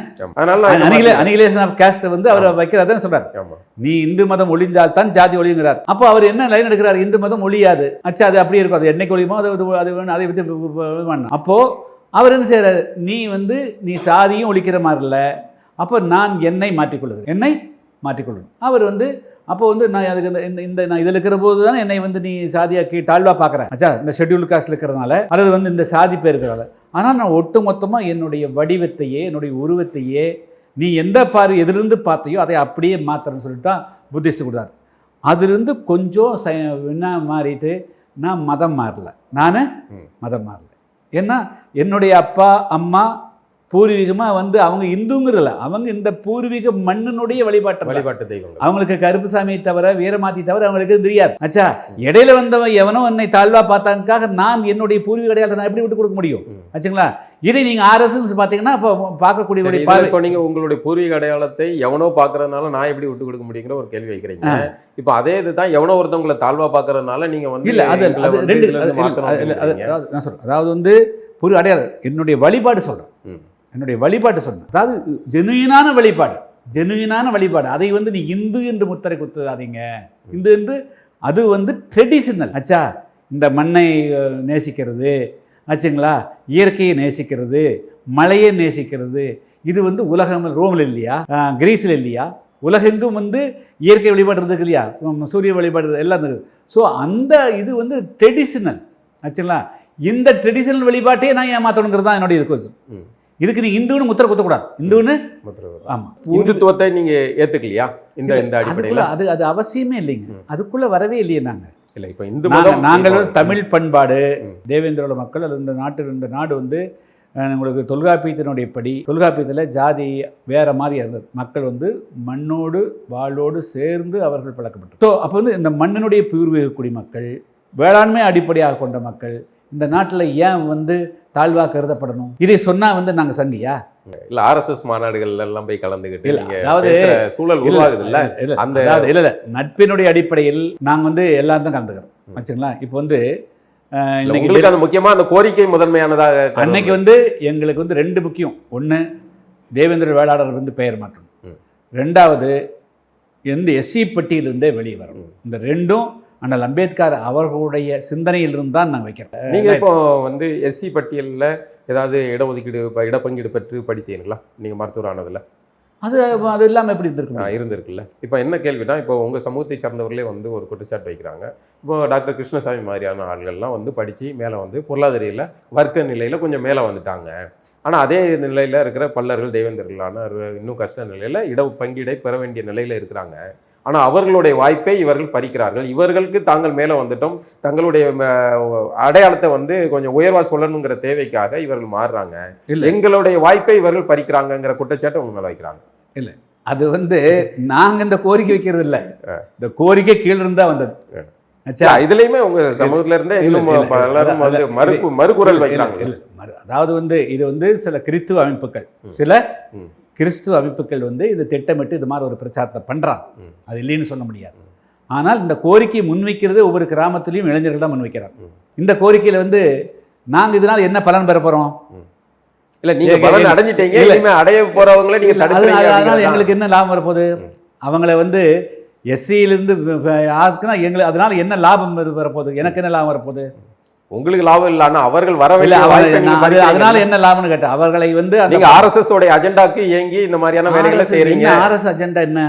அனிகிலேஷன் ஆஃப் காஸ்ட் வந்து அவர் வைக்கிறதானே சொல்றாரு. நீ இந்து மதம் ஒழிஞ்சால் தான் ஜாதி ஒழிங்கிறார். அப்போ அவர் என்ன லைன் எடுக்கிறார்? இந்து மதம் ஒழியாது, அச்சா அது அப்படியே இருக்கும், அது என்னைக்கு ஒழியுமோ அது வேணும், அதை பற்றி வேணும். அப்போ அவர் என்ன செய்யறாரு? நீ சாதியும் ஒழிக்கிற மாதிரி இல்லை, அப்போ நான் என்னை மாற்றிக்கொள்ளுகிறேன், என்னை மாற்றிக்கொள்ளணும். அவர் வந்து அப்போ வந்து நான் அதுக்கு இந்த நான் இதில் இருக்கிற போது தான் என்னை வந்து நீ சாதியாக்கி தாழ்வாக பார்க்குறேன் ஆச்சா, இந்த ஷெட்யூல் காஸ்டில் இருக்கிறதுனால அல்லது வந்து இந்த சாதி பேர் இருக்கிறனால. ஆனால் நான் ஒட்டு மொத்தமாக என்னுடைய வடிவத்தையே என்னுடைய உருவத்தையே நீ எந்த எதிலிருந்து பார்த்தையோ அதை அப்படியே மாத்திரன்னு சொல்லிட்டு தான் புத்திஸ்ட் கொடுத்தாரு. அதிலிருந்து கொஞ்சம் என்ன மாறிட்டு நான் மதம் மாறல, நான் மதம் மாறல. ஏன்னா என்னுடைய அப்பா அம்மா பூர்வீகமாக வந்து அவங்க இந்துங்கிறல, அவங்க இந்த பூர்வீக மண்ணினுடைய வழிபாட்டு தெய்வம். அவங்களுக்கு கருப்புசாமியை தவிர வீரமாத்தி தவிர அவங்களுக்கு தெரியாது. ஆச்சா, இடையில வந்தவன் எவனோ என்னை தாழ்வா பார்த்தாங்காக நான் என்னுடைய பூர்வீக அடையாளத்தை நான் எப்படி விட்டு கொடுக்க முடியும்? ஆச்சுங்களா? இதை நீங்க ஆர்எஸ்எஸ் பார்த்தீங்கன்னா இப்போ பார்க்கக்கூடிய இப்போ நீங்க உங்களுடைய பூர்வீக அடையாளத்தை எவனோ பார்க்கறதுனால நான் எப்படி விட்டு கொடுக்க முடியுங்கிற ஒரு கேள்வி வைக்கிறீங்க. இப்போ அதே இதுதான் எவனோ ஒருத்தவங்களை தாழ்வா பார்க்கறதுனால நீங்க வந்து இல்ல அது நான் சொல்றேன். அதாவது வந்து பூர்வீக அடையாளம் என்னுடைய வழிபாடு சொல்றேன், என்னுடைய வழிபாட்டு சொன்னேன். அதாவது ஜெனுயினான வழிபாடு. அதை வந்து நீ இந்து என்று முத்திரை குத்தாதீங்க. இந்து என்று அது வந்து ட்ரெடிஷனல். ஆச்சா, இந்த மண்ணை நேசிக்கிறது ஆச்சுங்களா, இயற்கையை நேசிக்கிறது, மழையை நேசிக்கிறது, இது வந்து உலகம் ரோமில் இல்லையா, கிரீஸில் இல்லையா, உலகெங்கும் வந்து இயற்கை வழிபாடு இருக்கு இல்லையா, சூரிய வழிபாடு எல்லாம் இருக்குது. ஸோ அந்த இது வந்து ட்ரெடிஷனல் ஆச்சுங்களா. இந்த ட்ரெடிஷனல் வழிபாட்டையே நான் ஏமாற்றணுங்கிறது தான் என்னுடைய இது. இதுக்கு நீ இந்துன்னு முத்திரை குத்தக்கூடாது. இந்துன்னு ஆமாம், இந்துத்துவத்தை நீங்க ஏத்துக்கலையா? இந்த அடிப்படையில் அது அவசியமே இல்லைங்க, அதுக்குள்ள வரவே இல்லையே. நாங்கள் இல்லை, இப்போ இந்து நாங்கள் தமிழ் பண்பாடு தேவேந்திரோட மக்கள் அல்லது இந்த நாடு வந்து உங்களுக்கு தொல்காப்பியத்தினுடைய படி, தொல்காப்பியத்தில் ஜாதி வேற மாதிரி இருந்தது. மக்கள் வந்து மண்ணோடு வாளோடு சேர்ந்து அவர்கள் பழக்கப்பட்டது. ஸோ அப்போ வந்து இந்த மண்ணினுடைய பூர்வீக குடிமக்கள், வேளாண்மை அடிப்படையாக கொண்ட மக்கள் இந்த நாட்டில் ஏன் வந்து தாழ்வாக கருதப்படணும்? இதை சொன்னா வந்து நாங்க சங்கியா? இல்ல ஆர்எஸ்எஸ் மாநாடுகள் எல்லாம் போய் கலந்துக்கிட்டு அதாவது சூழல் உருவாகுது இல்ல, அந்த இல்ல நட்பினுடைய அடிப்படையில் நாங்க வந்து எல்லாம் தான் கலந்துக்கிறோம் ஆச்சுங்களா. இப்போ வந்து உங்களுக்கு அது முக்கியமா அந்த கோரிக்கை முதன்மையானதாக. அன்னைக்கு வந்து எங்களுக்கு வந்து ரெண்டு முக்கியம். ஒன்று, தேவேந்திர வேளாளர் வந்து பெயர் மாற்றணும். ரெண்டாவது, எந்த எஸ்சி பட்டியலிருந்தே வெளியே வரணும். இந்த ரெண்டும் அண்ணல் அம்பேத்கர் அவர்களுடைய சிந்தனையிலிருந்து தான் நாங்கள் வைக்கிறோம். நீங்கள் இப்போ வந்து எஸ்சி பட்டியலில் ஏதாவது இடஒதுக்கீடு இடப்பங்கீடு பெற்று படித்தீங்களா நீங்கள் மருத்துவர் ஆனதில்? அது இல்லாமல் எப்படி இருந்திருக்குல்ல. இப்போ என்ன கேள்வினா, இப்போ உங்கள் சமூகத்தை சார்ந்தவர்களே வந்து ஒரு குற்றச்சாட்டு வைக்கிறாங்க. இப்போ டாக்டர் கிருஷ்ணசாமி மாதிரியான ஆள்கள்லாம் வந்து படித்து மேலே வந்து பொருளாதாரியில் வர்க்க நிலையில் கொஞ்சம் மேலே வந்துட்டாங்க. ஆனால் அதே நிலையில் இருக்கிற பல்லர்கள் தேவேந்தர்களான இன்னும் கஷ்ட நிலையில் இடப்பங்கீடை பெற வேண்டிய நிலையில் இருக்கிறாங்க. ஆனால் அவர்களுடைய வாய்ப்பை இவர்கள் பறிக்கிறார்கள். இவர்களுக்கு தாங்கள் மேலே வந்துட்டோம், தங்களுடைய அடையாளத்தை வந்து கொஞ்சம் உயர்வாக சொல்லணுங்கிற தேவைக்காக இவர்கள் மாறுறாங்க. எங்களுடைய வாய்ப்பை இவர்கள் பறிக்கிறாங்கங்கிற குற்றச்சாட்டை உங்க மேலே வைக்கிறாங்க. இல்லை, அது வந்து நாங்கள் இந்த கோரிக்கை வைக்கிறது இல்லை, இந்த கோரிக்கை கீழே இருந்தா வந்தது. இதுலயுமே உங்க சமூகத்துல இருந்தே இன்னும் எல்லாரும் வந்து மறுகுரல் வைக்கிறாங்க. அதாவது வந்து இது வந்து சில கிறிஸ்துவ அமைப்புகள் வந்து இது திட்டமிட்டு இது மாதிரி ஒரு பிரச்சாரத்தை பண்றாங்க. அது இல்லைன்னு சொல்ல முடியாது. ஆனால் இந்த கோரிக்கையை முன்வைக்கிறது ஒவ்வொரு கிராமத்திலையும் இளைஞர்கள் தான் முன்வைக்கிறாங்க. இந்த கோரிக்கையில வந்து நாங்கள் இதனால் என்ன பலன் பெற போறோம்? இல்ல, நீங்க பலன் அடைஞ்சிட்டீங்க, இனிமே அடைய போறவங்களை நீங்க தடுக்கிறீங்க. அதனால எங்களுக்கு என்ன லாபம் வரப்போகுது? அவங்கள வந்து எஸ்சியிலிருந்து ஆக்குனா எங்களுக்கு அதனால என்ன லாபம் வரப்போகுது? எனக்கு என்ன லாபம் வரப்போகுது? உங்களுக்கு லாபம் இல்லை, ஆனால் அவர்கள் வரவில்லை. அதனால என்ன லாபம்னு கேட்டேன். அவர்களை வந்து நீங்க ஆர்எஸ்எஸ் உடைய அஜெண்டாக்கு இயங்கி இந்த மாதிரியான வேலைகளை செய்யறீங்க. ஆர்எஸ் அஜெண்டா என்ன?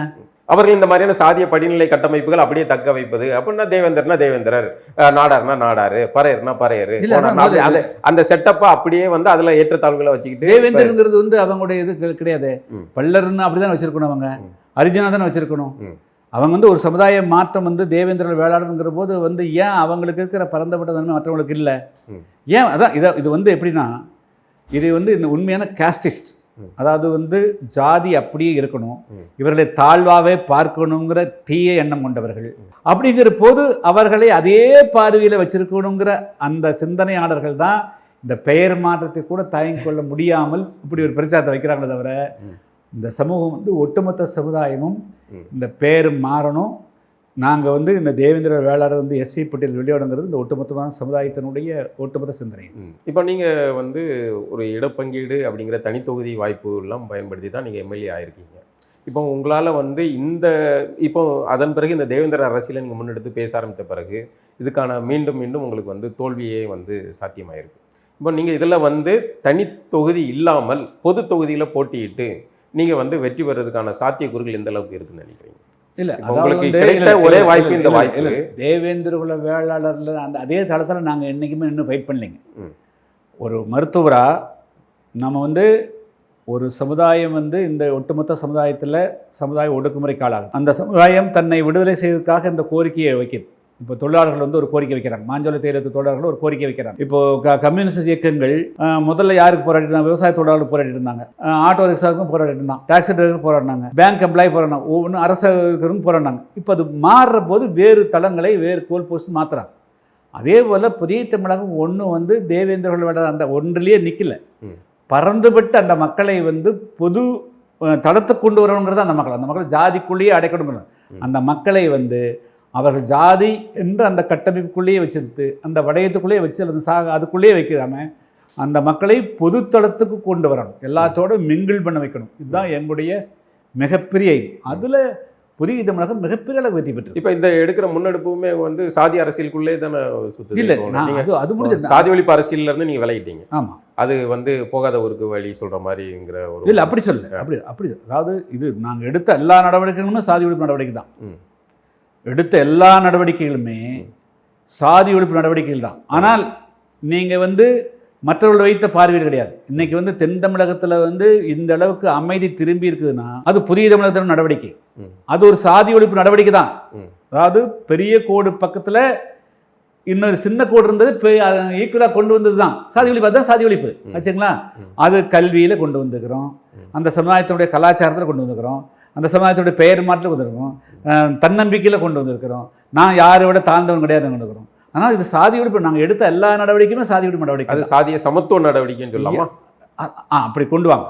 அவர்கள் இந்த மாதிரியான சாதிய படிநிலை கட்டமைப்புகள் அப்படியே தக்க வைப்பது. அப்படின்னா தேவேந்தர்னா தேவேந்திரர், நாடார்னா நாடாரு, பறையர்னா பறையரு, அந்த செட்டப்பை அப்படியே வந்து அதுல ஏற்றத்தாழ்வுகளை வச்சுக்கிட்டு. தேவேந்தருங்கிறது வந்து அவங்களுடைய இது கிடையாது. பல்லர்னு அப்படிதான் வச்சிருக்கணும், அவங்க அரிஜினா தானே வச்சிருக்கணும். அவங்க வந்து ஒரு சமுதாய மாற்றம் வந்து தேவேந்திர வேளாளருங்கிற போது வந்து ஏன் அவங்களுக்கு இருக்கிற பரந்தப்பட்ட தன்மை மற்றவங்களுக்கு இல்லை? ஏன் அதான் இது வந்து எப்படின்னா, இது வந்து இந்த உண்மையான காஸ்டிஸ்ட், அதாவது வந்து ஜாதி அப்படியே இருக்கணும், இவர்களை தாழ்வாவே பார்க்கணுங்கிற தீய எண்ணம் கொண்டவர்கள். அப்படிங்கிற போது அவர்களை அதே பார்வையில் வச்சிருக்கணுங்கிற அந்த சிந்தனையாளர்கள் தான் இந்த பெயர் மாற்றத்தை கூட தயங்கி கொள்ள முடியாமல் இப்படி ஒரு பிரச்சாரத்தை வைக்கிறாங்களே தவிர, இந்த சமூகம் வந்து ஒட்டுமொத்த சமுதாயமும் இந்த பேர் மாறணும், நாங்கள் வந்து இந்த தேவேந்திர வேளாளர் வந்து எஸ்சி பட்டியல் வெளியிடங்கிறது இந்த ஒட்டுமொத்தமான சமுதாயத்தினுடைய ஒட்டுமொத்த சிந்தனை. இப்போ நீங்கள் வந்து ஒரு இடப்பங்கீடு அப்படிங்கிற தனித்தொகுதி வாய்ப்பு எல்லாம் பயன்படுத்தி தான் நீங்கள் எம்எல்ஏ ஆயிருக்கீங்க. இப்போ உங்களால் வந்து இப்போ அதன் பிறகு இந்த தேவேந்திர அரசியலை நீங்கள் முன்னெடுத்து பேச ஆரம்பித்த பிறகு இதுக்கான மீண்டும் உங்களுக்கு வந்து தோல்வியே வந்து சாத்தியமாயிருக்கு. இப்போ நீங்கள் இதில் வந்து தனித்தொகுதி இல்லாமல் பொது தொகுதியில் போட்டியிட்டு நீங்கள் வந்து வெற்றி பெறதுக்கான சாத்தியக்கூறுகள் எந்த அளவுக்கு இருக்குன்னு நினைக்கிறீங்க? இல்லை இப்ப உங்களுக்கு கிடைத்த ஒரே வாய்ப்பு இந்த வாய்ப்பு. தேவேந்திர குல வேளாளர்ல அந்த அதே தளத்தில் நாங்கள் என்றைக்குமே இன்னும் ஃபைட் பண்ணலைங்க. ம். ஒரு மருத்துவராக நம்ம வந்து ஒரு சமுதாயம் வந்து இந்த ஒட்டுமொத்த சமுதாயத்தில் சமுதாய ஒடுக்குமுறைக்கு ஆளாகுது. அந்த சமுதாயம் தன்னை விடுதலை செய்வதற்காக இந்த கோரிக்கையை வைக்கிது. இப்போ தொழிலாளர்கள் வந்து ஒரு கோரிக்கை வைக்கிறாங்க. மாஞ்சோலை தேயிலத்து தொழிலாளர்கள் ஒரு கோரிக்கை வைக்கிறாங்க. இப்போ கம்யூனிஸ்ட் இயக்கங்கள் முதல்ல யாருக்கு போராடிட்டு இருந்தாங்க? விவசாய தொழிலாளர்கள் போராடிட்டு இருந்தாங்க, ஆட்டோ ரிக்ஷாவுக்கும் போராடிட்டு இருந்தாங்க, டாக்ஸி டிரைவரும் போராடினாங்க, பேங்க் எம்ப்ளாயி போராடினாங்க, ஒவ்வொன்றும் அரசுக்கும் போராடினாங்க. இப்போ அது மாறுற போது வேறு தளங்களை வேறு கோல் போஸ்ட் மாற்றுறாங்க. அதே போல் புதிய தமிழகம் ஒன்று வந்து தேவேந்திரர்கள் விட அந்த ஒன்றிலேயே நிற்கல, பறந்துபட்டு அந்த மக்களை வந்து பொது தளத்துக்கு கொண்டு வரணுங்கிறது அந்த மக்கள் ஜாதிக்குள்ளேயே அடைக்கணுங்கிறது. அந்த மக்களை வந்து அவர்கள் ஜாதி என்று அந்த கட்டமைப்புக்குள்ளேயே வச்சிருந்து அந்த வளையத்துக்குள்ளேயே வச்சு அல்லது அதுக்குள்ளேயே வைக்கிறாம அந்த மக்களை பொதுத்தளத்துக்கு கொண்டு வரணும், எல்லாத்தோட மிங்கிள் பண்ண வைக்கணும். இதுதான் எங்களுடைய மிகப்பெரிய அதில் புதிய தமிழகம் மிகப்பெரிய அளவு வெற்றி பெற்று. இப்போ இந்த எடுக்கிற முன்னெடுப்புமே வந்து சாதி அரசியலுக்குள்ளே தானே சுற்றுது. இல்லை, அது முடிஞ்சது. சாதி ஒழிப்பு அரசியல்ல இருந்து நீங்கள் விலகிட்டீங்க. ஆமாம், அது வந்து போகாத ஊருக்கு வழி சொல்கிற மாதிரிங்கிற ஒரு. இல்லை, அப்படி சொல்ல, அப்படி அதாவது இது நாங்கள் எடுத்த எல்லா நடவடிக்கைகளுமே சாதி ஒழிப்பு நடவடிக்கை தான். எடுத்த எல்லா நடவடிக்கைகளுமே சாதி ஒழிப்பு நடவடிக்கைகள் தான். ஆனால் நீங்கள் வந்து மற்றவர்கள் வைத்த பார்வையில் கிடையாது. இன்னைக்கு வந்து தென் தமிழகத்தில் வந்து இந்த அளவுக்கு அமைதி திரும்பி இருக்குதுன்னா அது புதிய தமிழகத்தின் நடவடிக்கை. அது ஒரு சாதி ஒழிப்பு நடவடிக்கை தான். அதாவது பெரிய கோடு பக்கத்தில் இன்னொரு சின்ன கோடு இருந்தது, ஈக்குவலாக கொண்டு வந்தது தான் சாதி ஒழிப்பு. அதுதான் சாதி ஒழிப்பு ஆச்சுங்களா. அது கல்வியில் கொண்டு வந்துக்கிறோம், அந்த சமுதாயத்தினுடைய கலாச்சாரத்தில் கொண்டு வந்துக்கிறோம், அந்த சமுதாயத்துடைய பெயர் மாற்றம் வந்துருக்கிறோம், தன்னம்பிக்கையில் கொண்டு வந்திருக்கிறோம், நான் யாரை விட தாழ்ந்தவன் கிடையாது கொண்டு வந்துக்கிறோம். ஆனால் இது சாதி ஒழிப்பு. நாங்கள் எடுத்த எல்லா நடவடிக்கையுமே சாதி ஒழிப்பு நடவடிக்கை. அது சாதிய சமத்துவ நடவடிக்கைன்னு சொல்லலாமா? அப்படி கொண்டு வாங்க.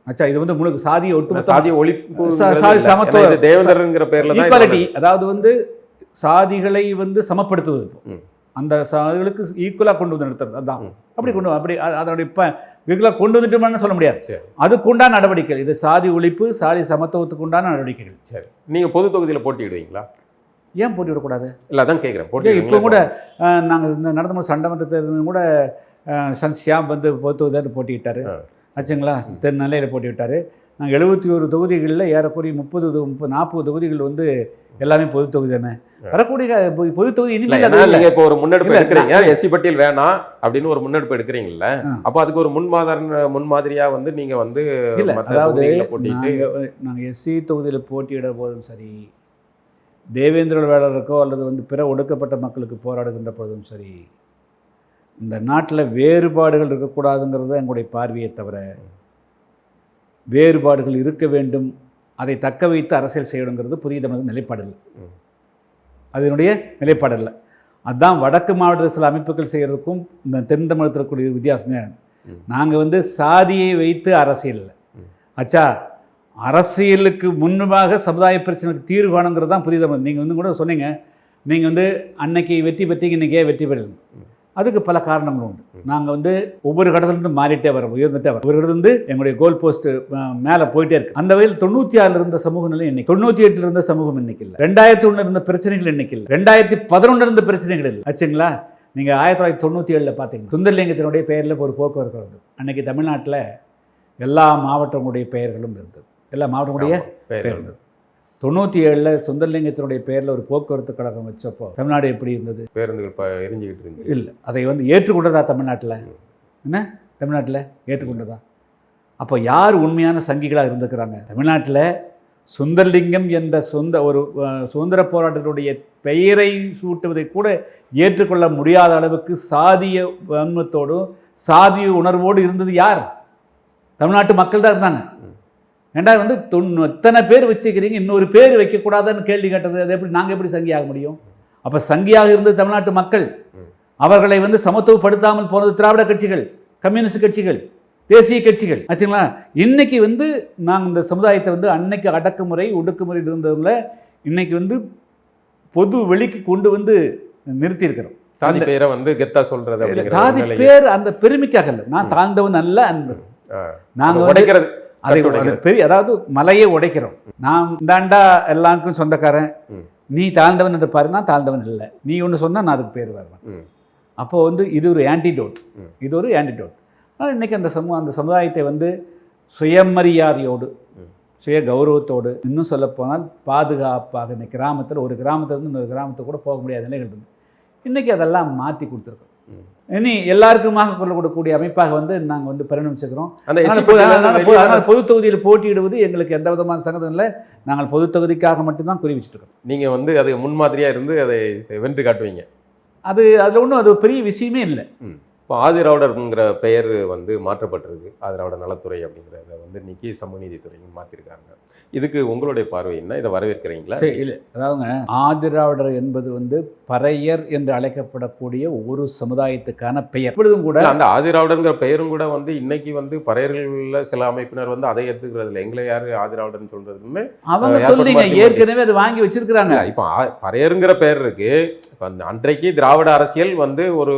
ஆச்சா, இது வந்து உங்களுக்கு சாதிய ஒட்டு சாதிய ஒழிப்பு, சாதி சமத்துவ, தேவேந்திரங்கிற பேர்ல ஈக்குவாலிட்டி, அதாவது வந்து சாதிகளை வந்து சமப்படுத்துவது, அந்த சாதிகளுக்கு ஈக்குவலாக கொண்டு வந்து நிறுத்துறது. அதுதான் அப்படி கொண்டு அப்படி அதனுடைய இப்போ ஈக்குவலாக கொண்டு வந்துட்டோம்னு சொல்ல முடியாது. அதுக்குண்டான நடவடிக்கைகள் இது சாதி ஒழிப்பு, சாதி சமத்துவத்துக்கு உண்டான நடவடிக்கைகள். சரி, நீங்கள் பொது தொகுதியில் போட்டியிடுவீங்களா? ஏன் போட்டிவிடக்கூடாது? இல்லை, அதான் கேட்குறேன். போட்டி இப்போ கூட நாங்கள் இந்த நடந்த சட்டமன்ற தேர்தலும் கூட ஷியாம் வந்து பொது தொகுதியில் போட்டிவிட்டார் ஆச்சுங்களா. தென்னிலையில் போட்டிவிட்டார். நாங்கள் 71 தொகுதிகளில் ஏறக்குறைய 30-40 தொகுதிகள் வந்து எல்லாமே பொது தொகுதி தானே. வரக்கூடிய பொது தொகுதி இனிமேல் நீங்கள் இப்போ ஒரு முன்னெடுப்பு எடுக்கிறீங்க, எஸ்சி பட்டியல் வேணாம் அப்படின்னு ஒரு முன்னெடுப்பு எடுக்கிறீங்கல்ல, அப்போ அதுக்கு ஒரு முன்மாதிரியாக வந்து நீங்கள் வந்து இல்லை, அதாவது நாங்கள் எஸ்சி தொகுதியில் போட்டியிட போதும் சரி, தேவேந்திர வேளாளருக்கோ அல்லது வந்து பிற ஒடுக்கப்பட்ட மக்களுக்கு போராடுகின்ற போதும் சரி, இந்த நாட்டில் வேறுபாடுகள் இருக்கக்கூடாதுங்கிறது எங்களுடைய பார்வையை தவிர, வேறுபாடுகள் இருக்க வேண்டும், அதை தக்க வைத்து அரசியல் செய்யணுங்கிறது புதிய தமிழக நிலைப்பாடு இல்லை, அதனுடைய நிலைப்பாடு இல்லை. அதுதான் வடக்கு மாவட்டத்தில் சில அமைப்புகள் செய்கிறதுக்கும் இந்த தென் தமிழகத்தில் இருக்கக்கூடிய வித்தியாசம். நாங்கள் வந்து சாதியை வைத்து அரசியல் இல்லை ஆச்சா, அரசியலுக்கு முன்பாக சமுதாய பிரச்சனைக்கு தீர்வு காணுங்கிறது தான் புதிய தமிழ். நீங்கள் வந்து கூட சொன்னீங்க, நீங்கள் வந்து அன்னைக்கு வெற்றி பெற்றீங்க, இன்றைக்கே வெற்றி பெறல. அதுக்கு பல காரணங்கள் உண்டு. நாங்கள் வந்து ஒவ்வொரு கடத்துலேருந்து மாறிட்டே வரோம், உயர்ந்துட்டே வரோம். ஒரு கடத்துலேருந்து எங்களுடைய கோல் போஸ்ட்டு மேலே போயிட்டே இருக்குது. அந்த வகையில் 96 இருந்த சமூக நிலை இன்னைக்கு, 98 இருந்த சமூகம் இன்னைக்கு இல்லை, 2001 இருந்த பிரச்சனைகள் இன்னைக்கு இல்லை, 2011 இருந்த பிரச்சனைகள் இல்லை ஆச்சுங்களா. நீங்கள் 1997 பார்த்தீங்க சுந்தரலிங்கத்தினுடைய பெயரில் ஒரு போக்குவரத்து வந்து அன்னைக்கு தமிழ்நாட்டில் எல்லா மாவட்டங்களுடைய பெயர்களும் இருந்தது, எல்லா மாவட்டங்களுடைய பெயர் இருந்தது. 97 சுந்தரலிங்கத்தினுடைய பெயரில் ஒரு போக்குவரத்து கழகம் வச்சப்போ தமிழ்நாடு எப்படி இருந்தது? பேருந்துகள் எரிஞ்சுக்கிட்டு இருந்துச்சு. இல்லை, அதை வந்து ஏற்றுக்கொண்டதா தமிழ்நாட்டில்? என்ன தமிழ்நாட்டில் ஏற்றுக்கொண்டதா? அப்போ யார் உண்மையான சங்கிகளாக இருந்துக்கிறாங்க தமிழ்நாட்டில்? சுந்தரலிங்கம் என்ற ஒரு சுதந்திர போராட்டத்தினுடைய பெயரை சூட்டுவதை கூட ஏற்றுக்கொள்ள முடியாத அளவுக்கு சாதிய வன்மத்தோடும் சாதிய உணர்வோடு இருந்தது யார்? தமிழ்நாட்டு மக்கள் தான் இருந்தாங்க. ரெண்டாவது வந்து எத்தனை பேர் வச்சுக்கிறீங்க, இன்னொரு பேர் வைக்கக்கூடாதுன்னு கேள்வி கேட்டது. அது எப்படி நாங்கள் எப்படி சங்கியாக முடியும்? அப்போ சங்கியாக இருந்தது தமிழ்நாட்டு மக்கள். அவர்களை வந்து சமத்துவப்படுத்தாமல் போனது திராவிட கட்சிகள், கம்யூனிஸ்ட் கட்சிகள், தேசிய கட்சிகள் ஆச்சுங்களா. இன்னைக்கு வந்து நாங்கள் இந்த சமுதாயத்தை வந்து அன்னைக்கு அடக்குமுறை ஒடுக்குமுறை இருந்தவங்கள இன்னைக்கு வந்து பொது வெளிக்கு கொண்டு வந்து நிறுத்தியிருக்கிறோம். சாதி பேரை வந்து கெத்தா சொல்றது, சாதி பேர் அந்த பெருமைக்காக இல்லை, நான் தாழ்ந்தவன் அல்ல அன்பு. நாங்கள் உடைக்கிறது அதை பெரிய, அதாவது மலையை உடைக்கிறோம். நான் இந்தாண்டா எல்லாருக்கும் சொந்தக்காரன், நீ தாழ்ந்தவன் என்று பாரு, நான் தாழ்ந்தவன் இல்லை, நீ ஒன்று சொன்னால் நான் அதுக்கு பேர் வருவேன். அப்போது வந்து இது ஒரு ஆன்டிடோட், இது ஒரு ஆன்டிடோட். இன்றைக்கி அந்த சமுதாயத்தை வந்து சுயமரியாதையோடு சுய கௌரவத்தோடு, இன்னும் சொல்லப்போனால் பாதுகாப்பாக இந்த கிராமத்தில் ஒரு கிராமத்திலிருந்து இன்னொரு கிராமத்துக்கு கூட போக முடியாத நிலைகள் இருந்து இன்றைக்கி அதெல்லாம் மாற்றி கொடுத்துருக்கோம். இனி எல்லாருக்குமாக குரல் கொடுக்கக்கூடிய அமைப்பாக வந்து நாங்கள் வந்து பரிணமிச்சுக்கிறோம். அதனால் பொது தொகுதியில் போட்டியிடுவது எங்களுக்கு எந்த விதமான சங்கடம் இல்லை. நாங்கள் பொது தொகுதிக்காக மட்டும்தான் குறிவிச்சுட்டு இருக்கோம். நீங்கள் வந்து அது முன்மாதிரியாக இருந்து அதை வென்று காட்டுவீங்க. அதில் ஒன்றும் அது பெரிய விஷயமே இல்லை. இப்போ ஆதிராவிடர்ங்கிற பெயர் வந்து மாற்றப்பட்டிருக்கு. ஆதிராவிடர் நலத்துறை அப்படிங்கிறத வந்து இன்னைக்கு சமூக நீதித்துறைன்னு மாற்றிருக்காங்க. இதுக்கு உங்களுடைய பார்வை என்ன? இதை வரவேற்கிறீங்களா? இல்லை, அதாவதுங்க, ஆதிராவிடர் என்பது வந்து பறையர் என்று அழைக்கப்படக்கூடிய ஒரு சமுதாயத்துக்கான பெயர். இப்பொழுதும் கூட அந்த ஆதிராவிடர்ங்கிற பெயரும் கூட வந்து இன்னைக்கு வந்து பறையர்களில் சில அமைப்பினர் வந்து அதை எடுத்துக்கிறது இல்லை. எங்களை யாரு ஆதிராவிடர்னு சொல்றதுன்னு அவங்க சொல்லிங்க, ஏற்கனவே அதை வாங்கி வச்சிருக்கிறாங்க. இப்போ பறையருங்கிற பெயர் இருக்கு. இப்போ அன்றைக்கு திராவிட அரசியல் வந்து ஒரு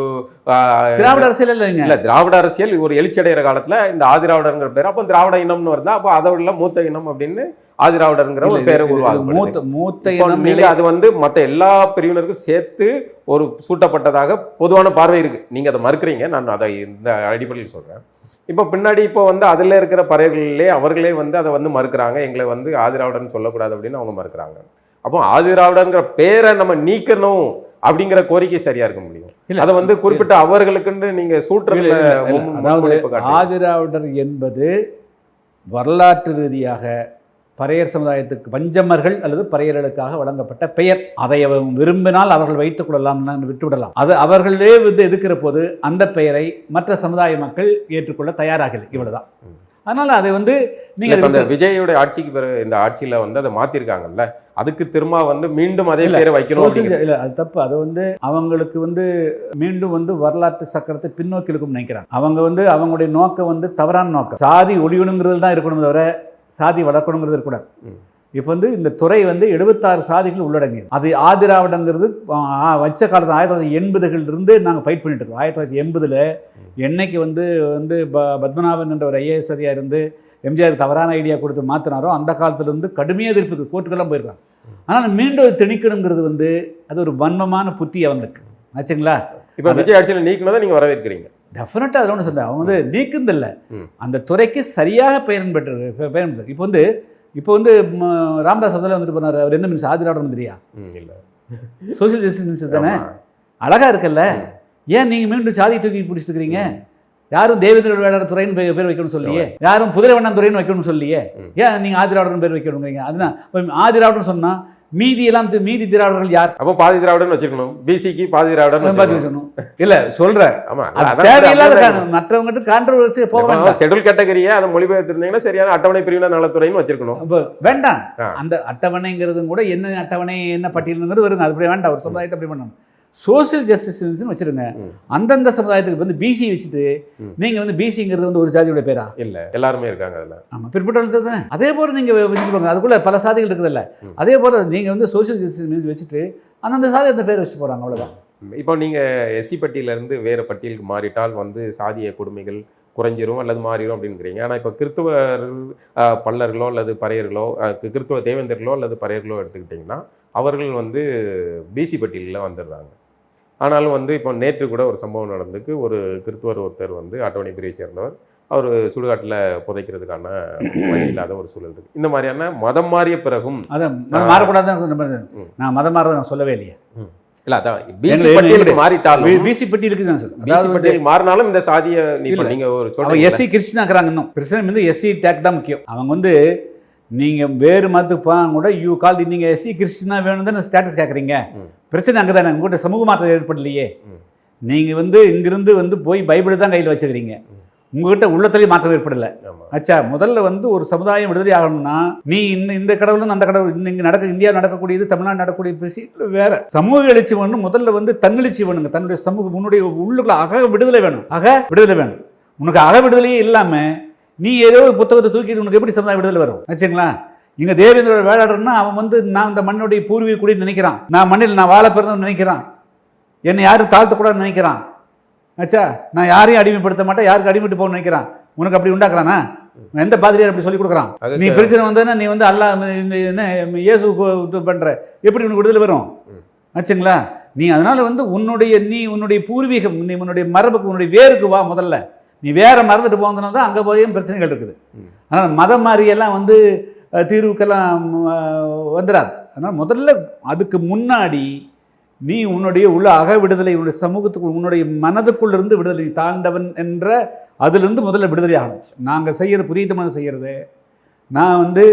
திராவிட அரசியல் இல்லைங்க, திராவிட அரசியல் ஒரு எழுச்சி அடைகிற காலத்துல இந்த ஆதிராவிடர்ங்கிற பேர், அப்போ திராவிட இனம்னு வருதா, அப்போ அதை உள்ள மூத்த இனம் அப்படின்னு ஆதிராவிடர்ங்கிற ஒரு பேரை உருவாகும். மூத்த இனம் அது வந்து மற்ற எல்லா பிரிவினருக்கும் சேர்த்து ஒரு சூட்டப்பட்டதாக பொதுவான பார்வை இருக்கு. நீங்க அதை மறுக்கிறீங்க, நான் அதை இந்த அடிப்படையில் சொல்றேன். இப்போ பின்னாடி இப்போ வந்து அதில் இருக்கிற பறையர்களே அவர்களே வந்து அதை வந்து மறுக்கிறாங்க. எங்களை வந்து ஆதிராவிடர்னு சொல்லக்கூடாது அப்படின்னு அவங்க மறுக்கிறாங்க. அப்போ ஆதிராவிடர்ங்கிற பேரை நம்ம நீக்கணும் அப்படிங்கிற கோரிக்கை சரியா இருக்க முடியும். அதை வந்து குறிப்பிட்ட அவர்களுக்குன்னு நீங்க சூட்டுறதுல, அதாவது ஆதிராவிடர் என்பது வரலாற்று ரீதியாக பறையர் சமுதாயத்துக்கு பஞ்சமர்கள் அல்லது பறையர்களுக்காக வழங்கப்பட்ட பெயர். அதை விரும்பினால் அவர்கள் வைத்துக் கொள்ளலாம், விட்டுவிடலாம். அது அவர்களே வந்து எதிர்க்கிற போது அந்த பெயரை மற்ற சமுதாய மக்கள் ஏற்றுக்கொள்ள தயாராகலை. இவ்வளவுதான். அதனால அதை வந்து நீங்க விஜயோட ஆட்சிக்கு பிறகு இந்த ஆட்சியில வந்து அதை மாத்திருக்காங்கல்ல, அதுக்கு திரும்ப வந்து மீண்டும் அதே பேரை வைக்கணும் இல்லை, அது தப்பு. அது வந்து அவங்களுக்கு வந்து மீண்டும் வந்து வரலாற்று சக்கரத்தை பின்னோக்கி இருக்கும்னு நினைக்கிறாங்க. அவங்க வந்து அவங்களுடைய நோக்கம் வந்து தவறான நோக்கம். சாதி ஒழியணுங்கிறது தான் இருக்கணும் தவிர சாதி வளர்க்கணுங்கிறது இருக்கக்கூடாது. இப்போ வந்து இந்த துறை வந்து 76 சாதிகள் உள்ளடங்கியது. அது ஆதிராவிடங்கிறது வச்ச காலத்தில் 1980களிலிருந்து நாங்கள் ஃபைட் பண்ணிட்டு இருக்கோம். 1980 என்னைக்கு வந்து பத்மநாபன் என்ற ஒரு ஐஏஎஸ் அதிகாரி இருந்து எம்ஜிஆர் தவறான ஐடியா கொடுத்து மாற்றினாரோ அந்த காலத்திலிருந்து கடுமையாக எதிர்ப்பு கோர்ட்டுக்கெல்லாம் போயிருக்காங்க. ஆனால் மீண்டும் அது திணிக்கணுங்கிறது வந்து அது ஒரு வன்மமான புத்தி அவங்களுக்கு ஆச்சுங்களா. இப்போ விஜய் ஆட்சியில் நீக்கினதை நீங்கள் வரவேற்கிறீங்க? டெஃபினட்டாக அதில் ஒன்று சொல்கிறேன். அவங்க வந்து நீக்குந்தில்லை, அந்த துறைக்கு சரியாக பெயர். இப்போ வந்து ராமதாஸ் அதில் வந்துட்டு போனார். அவர் என்ன மினிஸ்டர்? ஆதிராவிடர் மந்திரியா? இல்லை, சோசியல் ஜஸ்டிஸ் மினிஸ்டர் தானே. அழகாக இருக்குல்ல. ஏன் நீங்கள் மீண்டும் சாதி தூக்கி பிடிச்சிட்டு இருக்கிறீங்க? யாரும் தேவேந்திர வேளாளர் துறைன்னு பேர் வைக்கணும்னு சொல்லியே, யாரும் புதிரவண்ணன் துறைன்னு வைக்கணும்னு சொல்லியே, ஏன் நீங்கள் ஆதிராவிடர்னு பேர் வைக்கணுங்கிறீங்க? அதுதான் ஆதிராவிடர்னு சொன்னால் மீதி திராவிடர்கள் யார்? அப்போ பாதி திராவிடன் வச்சிருக்கணும், பிசிக்கு பாதி திராவிடன் வச்சிருக்கணும். இல்ல சொல்றேன், தேவையில்லாத மற்றவங்க கான்ட்ரோவர்சி போக வேண்டாம். ஷெட்யூல் கேட்டகரியா அதை மொழிபெயர்த்திருந்தீங்கன்னா சரியான அட்டவணை பிரிவினர் நலத்துறைன்னு வச்சிருக்கணும். வேண்டாம், அந்த அட்டவணைங்கிறதும் கூட என்ன அட்டவணை என்ன பட்டியலுங்கிறது வருங்க. அது அப்படி வேண்டாம். ஒரு சமுதாயத்தை அப்படி பண்ணணும். சோசியல் ஜஸ்டிஸ் வச்சிருங்க. அந்தந்த சமுதாயத்துக்கு வந்து பிசி வச்சுட்டு நீங்க வந்து பிசிங்கிறது வந்து ஒரு ஜாதியோட பேரா? இல்ல, எல்லாருமே இருக்காங்க அதுல. ஆமா, பிற்பட்ட தானே. அதே போல நீங்க வச்சுக்கோங்க, அதுக்குள்ள பல சாதிகள் இருக்குது இல்ல. அதே போல நீங்க வந்து சோசியல் ஜஸ்டிஸ் வச்சுட்டு அந்தந்த சாதி அந்த பேர் வச்சுட்டு போறாங்க, அவ்வளவுதான். இப்போ நீங்க எஸ்சி பட்டியலிருந்து வேற பட்டியலுக்கு மாறிட்டால் வந்து சாதிய கொடுமைகள் குறைஞ்சிரும் அல்லது மாறிடும் அப்படிங்கிறீங்க. ஆனால் இப்போ கிறித்துவர் பல்லர்களோ அல்லது பறையர்களோ, கிறித்துவ தேவேந்தர்களோ அல்லது பறையர்களோ எடுத்துக்கிட்டிங்கன்னா அவர்கள் வந்து பிசி பட்டியலில் வந்துடுறாங்க. ஆனாலும் வந்து இப்போ நேற்று கூட ஒரு சம்பவம் நடந்துக்கு. ஒரு கிறித்துவர் ஒருத்தர் வந்து அட்டவணை பிரிவை சேர்ந்தவர், அவர் சுடுகாட்டில் புதைக்கிறதுக்கான வழி இல்லாத ஒரு சூழல் இருக்குது. இந்த மாதிரியான மதம் மாறிய பிறகும் அதை மாறக்கூடாதுன்னு நான் மதம் மாறதை நான் சொல்லவே இல்லையே. இல்ல, அதான் பிசி பட்டியலுக்கு மாறிட்டாலும் பிசி பட்டியலுக்கு தான் சொல்லுங்க. பிசி பட்டியல் மாறினாலும் இந்த சாதியை நீங்க ஒரு சொல்லுங்க. எஸ்சி கிறிஸ்டின் ஆக்குறாங்க. இன்னும் பிரச்சனை வந்து எஸ்சி டேக் தான் முக்கியம். அவங்க வந்து நீங்கள் வேறு மதத்துக்கு போனால் கூட யூ கால் நீங்கள் எஸ்சி கிறிஸ்டினா வேணும் தான் ஸ்டேட்டஸ் கேட்குறீங்க. பிரச்சனை அங்கே தானே. உங்கள்கிட்ட சமூக மாற்றம் ஏற்படலையே. நீங்கள் வந்து இங்கிருந்து வந்து போய் பைபிள் தான் கையில் வச்சுக்கிறீங்க. உங்ககிட்ட உள்ளத்திலேயே மாற்றம் ஏற்படலை. ஆச்சா, முதல்ல வந்து ஒரு சமுதாயம் விடுதலை ஆகணும்னா நீ இந்த கடவுள் அந்த கடவுள் இங்கே இந்தியா நடக்கக்கூடியது, தமிழ்நாடு நடக்கக்கூடிய பேசி வேற. சமூக எழுச்சி வேணும். முதல்ல வந்து தன்னெழுச்சி வேணுங்க. தன்னுடைய சமூக முன்னுடைய உள்ளுக்குள்ள அக விடுதலை வேணும். விடுதலை வேணும். உனக்கு அக விடுதலையே இல்லாமல் நீ ஏதோ புத்தகத்தை தூக்கிட்டு உனக்கு எப்படி சமுதாய விடுதலை வரும்? ஆச்சுங்களா. இங்கே தேவேந்திர வேளாளர்னா அவன் வந்து நான் இந்த மண்ணுடைய பூர்வீக கூட நினைக்கிறான். நான் மண்ணில் நான் வாழ பிறந்தவன் நினைக்கிறான். என்னை யாரும் தாழ்த்தக்கூடாதுன்னு நினைக்கிறான். ஆச்சா, நான் யாரையும் அடிமைப்படுத்த மாட்டேன், யாருக்கு அடிமைட்டு போகணும்னு நினைக்கிறான். உனக்கு அப்படி உண்டாக்குறானா? எந்த பாதிரியார் அப்படி சொல்லி கொடுக்குறான்? நீ பிரச்சனை வந்ததுன்னா நீ வந்து அல்லா என்ன இயேசு பண்ற, எப்படி உனக்கு விடுதலை வரும்? ஆச்சுங்களா. நீ அதனால வந்து உன்னுடைய பூர்வீகம், நீ உன்னுடைய மரபுக்கு, உன்னுடைய வேருக்கு வா. முதல்ல நீ வேற மறந்துட்டு போனதுனால தான் அங்கே போயும் பிரச்சனைகள் இருக்குது. ஆனால் மதம் மாதிரியெல்லாம் வந்து தீர்வுக்கெல்லாம் வந்துடாது. அதனால் முதல்ல அதுக்கு முன்னாடி நீ உன்னுடைய உள்ள அக விடுதலை, உன்னுடைய சமூகத்துக்குள், உன்னுடைய மனதுக்குள்ள இருந்து விடுதலை, தாழ்ந்தவன் என்ற அதிலிருந்து முதல்ல விடுதலை ஆரம்பிச்சு. நாங்கள் செய்கிறது புதிய தமிழ் செய்கிறது, நான் வந்து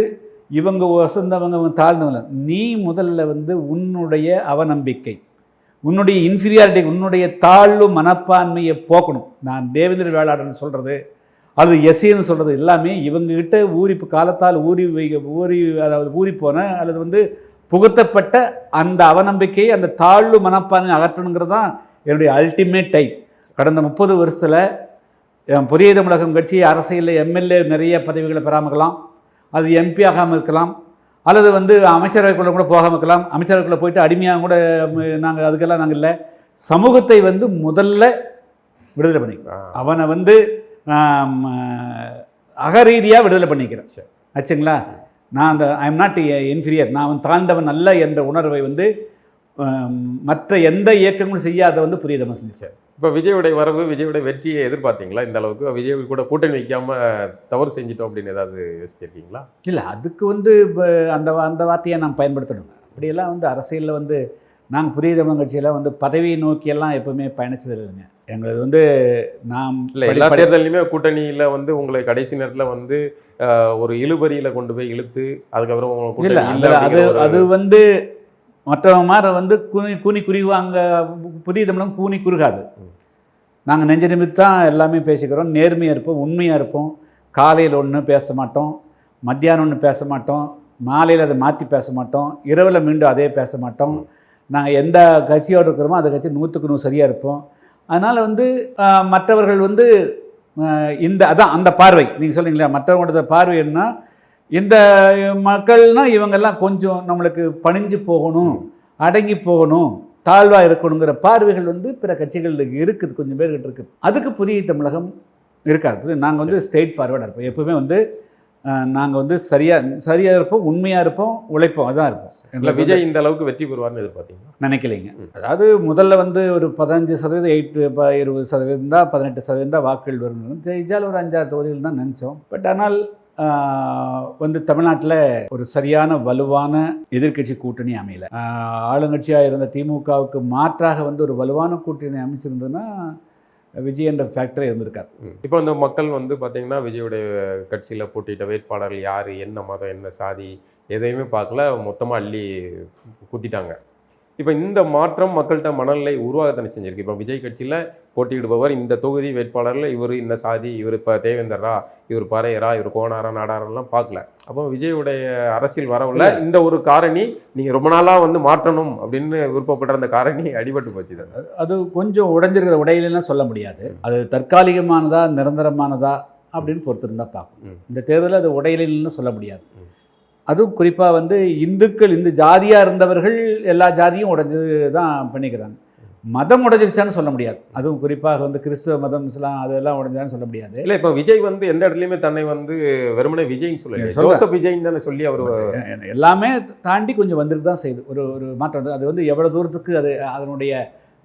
இவங்க வசந்தவங்க தாழ்ந்தவங்க, நீ முதல்ல வந்து உன்னுடைய அவநம்பிக்கை, உன்னுடைய இன்ஃபீரியாரிட்டி, உன்னுடைய தாழ்வு மனப்பான்மையை போக்கணும். நான் தேவேந்திர வேளாளர்னு சொல்கிறது அது எஸ்ஏன்னு சொல்கிறது எல்லாமே இவங்ககிட்ட ஊறிப்பு காலத்தால் அதாவது ஊறிப்போன அல்லது வந்து புகுத்தப்பட்ட அந்த அவநம்பிக்கையை, அந்த தாழ்வு மனப்பான்மை அகற்றணுங்கிறது தான் என்னுடைய அல்டிமேட் டைப். கடந்த 30 வருஷத்தில் புதிய தமிழகம் கட்சி அரசியலில் எம்எல்ஏ நிறைய பதவிகளை பெறாமக்கலாம், அது எம்பி ஆகாமல் இருக்கலாம், அல்லது வந்து அமைச்சரவைக்குள்ளே கூட போகாமல் இருக்கலாம். அமைச்சரவைக்குள்ளே போயிட்டு அடிமையாக கூட நாங்கள் அதுக்கெல்லாம் நாங்கள் இல்லை. சமூகத்தை வந்து முதல்ல விடுதலை பண்ணிக்கிறோம். அவனை வந்து அகரீதியாக விடுதலை பண்ணிக்கிறேன் ஆச்சுங்களா. நான் அந்த ஐ எம் நாட் இன்ஃபீரியர், நான் அவன் தாழ்ந்தவன் அல்ல என்ற உணர்வை வந்து மற்ற எந்த இயக்கங்களும் செய்யாத வந்து புதிய தமிழ் செஞ்சார். இப்போ விஜயோடைய வரவு, விஜயோடைய வெற்றியை எதிர்பார்த்தீங்களா? இந்த அளவுக்கு விஜய் கூட கூட்டணி வைக்காமல் தவறு செஞ்சிட்டோம் அப்படின்னு ஏதாவது யோசிச்சிருக்கீங்களா? இல்லை, அதுக்கு வந்து அந்த வார்த்தையை நான் பயன்படுத்தணுங்க. அப்படியெல்லாம் வந்து அரசியலில் வந்து நாங்கள் புதிய தமிழ் கட்சியில் வந்து பதவியை நோக்கியெல்லாம் எப்பவுமே பயணிச்சது இல்லைங்க. எங்களுக்கு வந்து நாம் இல்லை எல்லா தேர்தலையுமே கூட்டணியில் வந்து உங்களை கடைசி நேரத்தில் வந்து ஒரு இழுபறியில் கொண்டு போய் இழுத்து அதுக்கப்புறம் இல்லை அது வந்து மற்றவங்க மாதிரி வந்து கூனி குறுவாங்க. புதிய தமிழகம் கூனி குறுகாது. நாங்கள் நெஞ்ச நிமித்தான் எல்லாமே பேசிக்கிறோம். நேர்மையாக இருப்போம், உண்மையாக இருப்போம். காலையில் ஒன்று பேச மாட்டோம், மத்தியானம் ஒன்று பேச மாட்டோம், மாலையில் அதை மாற்றி பேச மாட்டோம், இரவில் மீண்டும் அதே பேச மாட்டோம். நாங்கள் எந்த கட்சியோடு இருக்கிறோமோ அந்த கட்சி 100க்கு 100 சரியாக இருப்போம். அதனால் வந்து மற்றவர்கள் வந்து அதான் அந்த பார்வை நீங்கள் சொல்கிறீங்களா, மற்றவங்களோட பார்வை என்ன, இந்த மக்கள்னால் இவங்கெல்லாம் கொஞ்சம் நம்மளுக்கு பணிஞ்சு போகணும், அடங்கி போகணும், தாழ்வாக இருக்கணுங்கிற பார்வைகள் வந்து பிற கட்சிகளுக்கு இருக்குது, கொஞ்சம் பேர்கிட்ட இருக்குது. அதுக்கு புதிய தமிழகம் இருக்காது. நாங்கள் வந்து ஸ்ட்ரெயிட் ஃபார்வர்டாக இருப்போம். எப்பவுமே வந்து நாங்கள் வந்து சரியாக இருப்போம், உண்மையாக இருப்போம், உழைப்போம், அதான் இருப்போம். இல்லை விஜய் இந்த அளவுக்கு வெற்றி பெறுவார்னு எதிர்பார்த்தீங்க? நினைக்கலைங்க. அதாவது முதல்ல வந்து ஒரு 15%, 20% தான், 18% தான் வாக்குகள் வரணும். ஜெயிச்சால் ஒரு 5-6 தொகுதிகள் தான் நினச்சோம். பட் ஆனால் வந்து தமிழ்நாட்டில் ஒரு சரியான வலுவான எதிர்க்கட்சி கூட்டணி அமையலை. ஆளுங்கட்சியாக இருந்த திமுகவுக்கு மாற்றாக வந்து ஒரு வலுவான கூட்டணி அமைச்சிருந்ததுன்னா விஜய் என்ற ஃபேக்டரே இருந்திருக்காரு. இப்போ இந்த மக்கள் வந்து பார்த்தீங்கன்னா விஜயோடைய கட்சியில் போட்டியிட்ட வேட்பாளர்கள் யார், என்ன மதம், என்ன சாதி, எதையுமே பார்க்கல, மொத்தமாக அள்ளி குத்திட்டாங்க. இப்போ இந்த மாற்றம் மக்கள்கிட்ட மனநிலை உருவாகத்தானே செஞ்சிருக்கு. இப்போ விஜய் கட்சியில் போட்டியிடுபவர் இந்த தொகுதி வேட்பாளரில் இவர் இந்த சாதி, இவர் இப்போ தேவேந்தரா, இவர் பறையரா, இவர் கோணாரா, நாடாரெல்லாம் பார்க்கல. அப்போ விஜயோடைய அரசியல் வரவில் இந்த ஒரு காரணி நீங்கள் ரொம்ப நாளாக வந்து மாற்றணும் அப்படின்னு விருப்பப்படுற அந்த காரணி அடிபட்டு போச்சு. அது கொஞ்சம் உடைஞ்சிருக்கிற உடையிலாம் சொல்ல முடியாது. அது தற்காலிகமானதா நிரந்தரமானதா அப்படின்னு பொறுத்திருந்தால் பார்க்கணும். இந்த தேர்தலில் அது உடையிலன்னு சொல்ல முடியாது. அதுவும் குறிப்பாக வந்து இந்துக்கள், இந்த ஜாதியாக இருந்தவர்கள் எல்லா ஜாதியும் உடைஞ்சு தான் பண்ணிக்கிறாங்க. மதம் உடைஞ்சிருச்சான்னு சொல்ல முடியாது. அதுவும் குறிப்பாக வந்து கிறிஸ்துவ மதம், இஸ்லாம் அதெல்லாம் உடைஞ்சான்னு சொல்ல முடியாது. இல்லை இப்போ விஜய் வந்து எந்த இடத்துலையுமே தன்னை வந்து வெறுமனே விஜய்ன்னு சொல்லலை, ஜோசப் விஜய்ன்னு தானே சொல்லி அவர் எல்லாமே தாண்டி கொஞ்சம் வந்துட்டு தான் செய்யுது ஒரு மாற்றம். அது வந்து எவ்வளோ தூரத்துக்கு அது அதனுடைய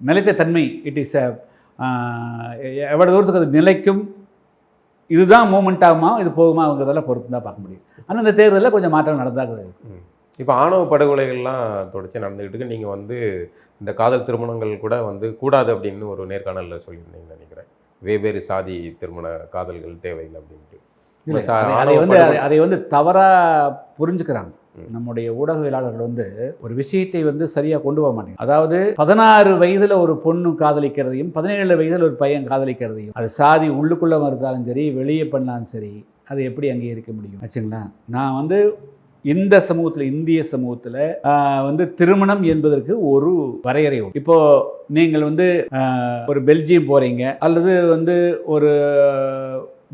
நிலைத்த தன்மை, இட் இஸ் எவ்வளோ தூரத்துக்கு அது நிலைக்கும், இதுதான் மூமெண்ட் ஆகுமா, இது போகுமா, அவங்கிறதெல்லாம் பொறுத்து தான் பார்க்க முடியும். ஆனால் இந்த தேர்தலில் கொஞ்சம் மாற்றம் நடந்தாங்க. இப்போ ஆணவ படுகொலைகள்லாம் தொடர்ச்சி நடந்துக்கிட்டு இருக்கு. நீங்கள் வந்து இந்த காதல் திருமணங்கள் கூட வந்து கூடாது அப்படின்னு ஒரு நேர்காணலில் சொல்லியிருந்தீங்கன்னு நினைக்கிறேன். வெவ்வேறு சாதி திருமண காதல்கள் தேவையில்லை அப்படின்ட்டு. அதை வந்து தவறாக புரிஞ்சுக்கிறாங்க நம்முடைய ஊடகவியலாளர்கள். வந்து ஒரு விஷயத்தை வந்து சரியாக கொண்டு போக மாட்டேங்க. அதாவது 16 வயதில் ஒரு பொண்ணு காதலிக்கிறதையும் 17 வயதில் ஒரு பையன் காதலிக்கிறதையும், அது சாதி உள்ளுக்குள்ளே மறுத்தாலும் சரி, வெளியே பண்ணாலும் சரி, அது எப்படி அங்கீகரிக்க முடியும் ஆச்சுங்களா? நான் வந்து இந்த சமூகத்தில், இந்திய சமூகத்தில் வந்து திருமணம் என்பதற்கு ஒரு வரையறை உண்டு. இப்போது நீங்கள் வந்து ஒரு பெல்ஜியம் போகிறீங்க, அல்லது வந்து ஒரு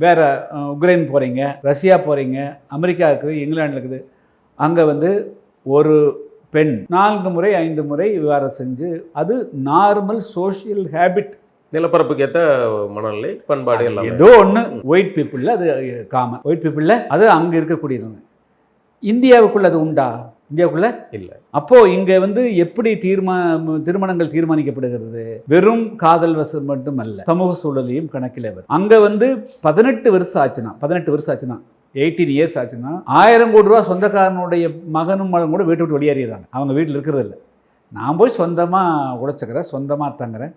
வேறு உக்ரைன் போகிறீங்க, ரஷ்யா போகிறீங்க, அமெரிக்கா இருக்குது, இங்கிலாந்து இருக்குது. அங்கே வந்து ஒரு பெண் 4 முறை 5 முறை விவாகம் செஞ்சு, அது நார்மல் சோஷியல் ஹேபிட், நிலப்பரப்புக்கு ஏற்ற மனநிலை, பண்பாடு எல்லாம். ஏதோ ஒன்று ஒயிட் பீப்புளில் அது காமன், ஒயிட் பீப்புளில் அது அங்கே இருக்கக்கூடியவங்க. இந்தியாவுக்குள்ள அது உண்டா? இந்தியாவுக்குள்ள இல்லை. அப்போது இங்கே வந்து எப்படி திருமணங்கள் தீர்மானிக்கப்படுகிறது? வெறும் காதல் வசம் மட்டும் அல்ல, சமூக சூழலையும் கணக்கில் வரும். அங்கே வந்து 18 வருஷம் ஆச்சுன்னா 18 இயர்ஸ் ஆச்சுன்னா 1000 கோடி ரூபா சொந்தக்காரனுடைய மகனும் மகன் கூட வீட்டை விட்டு வெளியேறிடுறாங்க. அவங்க வீட்டில் இருக்கிறது இல்லை. நான் போய் சொந்தமாக உழைச்சிக்கிறேன், சொந்தமாக தங்குறேன்.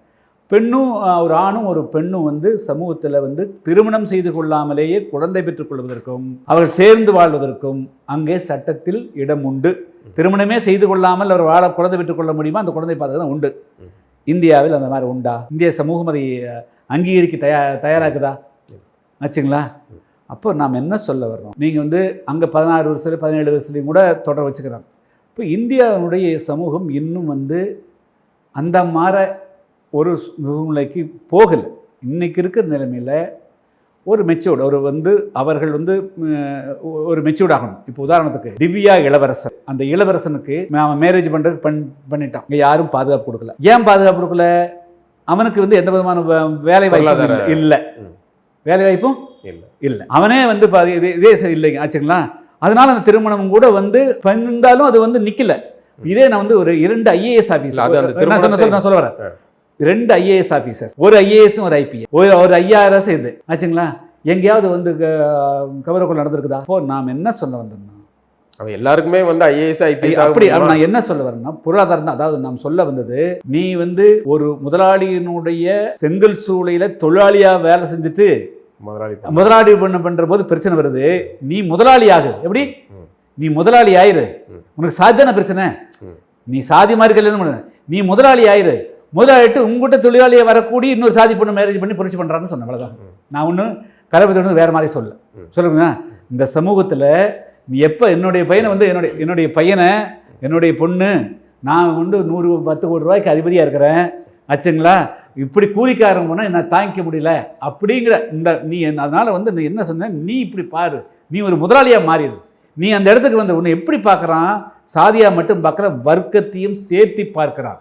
பெண்ணும் ஒரு ஆணும் ஒரு பெண்ணும் வந்து சமூகத்தில் வந்து திருமணம் செய்து கொள்ளாமலேயே குழந்தை பெற்றுக்கொள்வதற்கும் அவர்கள் சேர்ந்து வாழ்வதற்கும் அங்கே சட்டத்தில் இடம் உண்டு. திருமணமே செய்து கொள்ளாமல் அவர் குழந்தை பெற்றுக்கொள்ள முடியுமா? அந்த குழந்தை பார்த்துக்க உண்டு. இந்தியாவில் அந்த மாதிரி உண்டா? இந்திய சமூகம் அதை அங்கீகரிக்க தயாராகுதா ஆச்சுங்களா? அப்போ நாம் என்ன சொல்ல வர்றோம்? நீங்கள் வந்து அங்கே 16 வருஷத்துல 17 வருஷத்துலையும் கூட தொடர வச்சுக்கிறாங்க. இப்போ இந்தியாவுடைய சமூகம் இன்னும் வந்து அந்த மாதிரி ஒரு சூழ்நிலைக்கு போகலை. இன்றைக்கி இருக்கிற நிலைமையில் ஒரு மெச்சூர்டு ஒரு வந்து அவர்கள் வந்து ஒரு மெச்சூர்ட் ஆகணும். இப்போ உதாரணத்துக்கு திவ்யா இளவரசன், அந்த இளவரசனுக்கு அவன் மேரேஜ் பண்ணுறதுக்கு பண்ணிட்டான். இங்கே யாரும் பாதுகாப்பு கொடுக்கல. ஏன் பாதுகாப்பு கொடுக்கல? அவனுக்கு வந்து எந்த விதமான வேலை வாய்ப்பும் இல்லை. வேலை வாய்ப்பும் இல்லை. அவனே வந்து இதே இல்லைங்க ஆச்சுங்களா? அதனால அந்த திருமணம் கூட வந்து இருந்தாலும் அது வந்து நிற்கல. இதே நான் வந்து ஒரு 2 IAS ஆஃபீஸர் நான் சொல்ல வரேன். 2 IAS ஆஃபீஸர்ஸ், ஒரு IAS ஒரு IPS, ஒரு IRS இது ஆச்சுங்களா? எங்கேயாவது வந்து கவரக்குள் நடந்திருக்குதா? அப்போ நாம் என்ன சொல்ல வந்தோம்னா அவன் எல்லாருக்குமே வந்து IAS IPS அப்படி நான் என்ன சொல்ல வரேன்னா பொருளாதாரம் தான். அதாவது நாம் சொல்ல வந்தது, நீ வந்து ஒரு முதலாளியினுடைய செங்கல் சூளையில தொழிலாளியா வேலை செஞ்சுட்டு முதலாளி பண்ற போது பிரச்சனை வருது. நீ முதலாளியாக எப்படி? நீ முதலாளி ஆயிரு. உனக்கு சாதிதான பிரச்சனை. நீ சாதி மாதிரி கல்யாணம் பண்ண, நீ முதலாளி ஆயிரு. முதலாளிட்டு உங்ககிட்ட தொழிலாளியை வரக்கூடிய இன்னொரு சாதி பொண்ணு மேரேஜ் பண்ணி புரட்சி பண்றான்னு சொன்னேன். அவ்வளவுதான். நான் ஒன்றும் கலப்பத்தை வேற மாதிரி சொல்லுங்க. இந்த சமூகத்தில் நீ எப்போ என்னுடைய பையனை வந்து என்னுடைய பையனை என்னுடைய பொண்ணு நான் வந்து 110 கோடி ரூபாய்க்கு அதிபதியாக இருக்கிறேன் ஆச்சுங்களா, இப்படி கூலிக்காரங்க போனால் என்ன தாங்கிக்க முடியல அப்படிங்கிற இந்த நீ அதனால் வந்து நீ என்ன சொன்ன, நீ இப்படி பாரு, நீ ஒரு முதலாளியாக மாறிடு. நீ அந்த இடத்துக்கு வந்து உன்னை எப்படி பார்க்குறான்? சாதியாக மட்டும் பார்க்குற, வர்க்கத்தையும் சேர்த்தி பார்க்குறான்.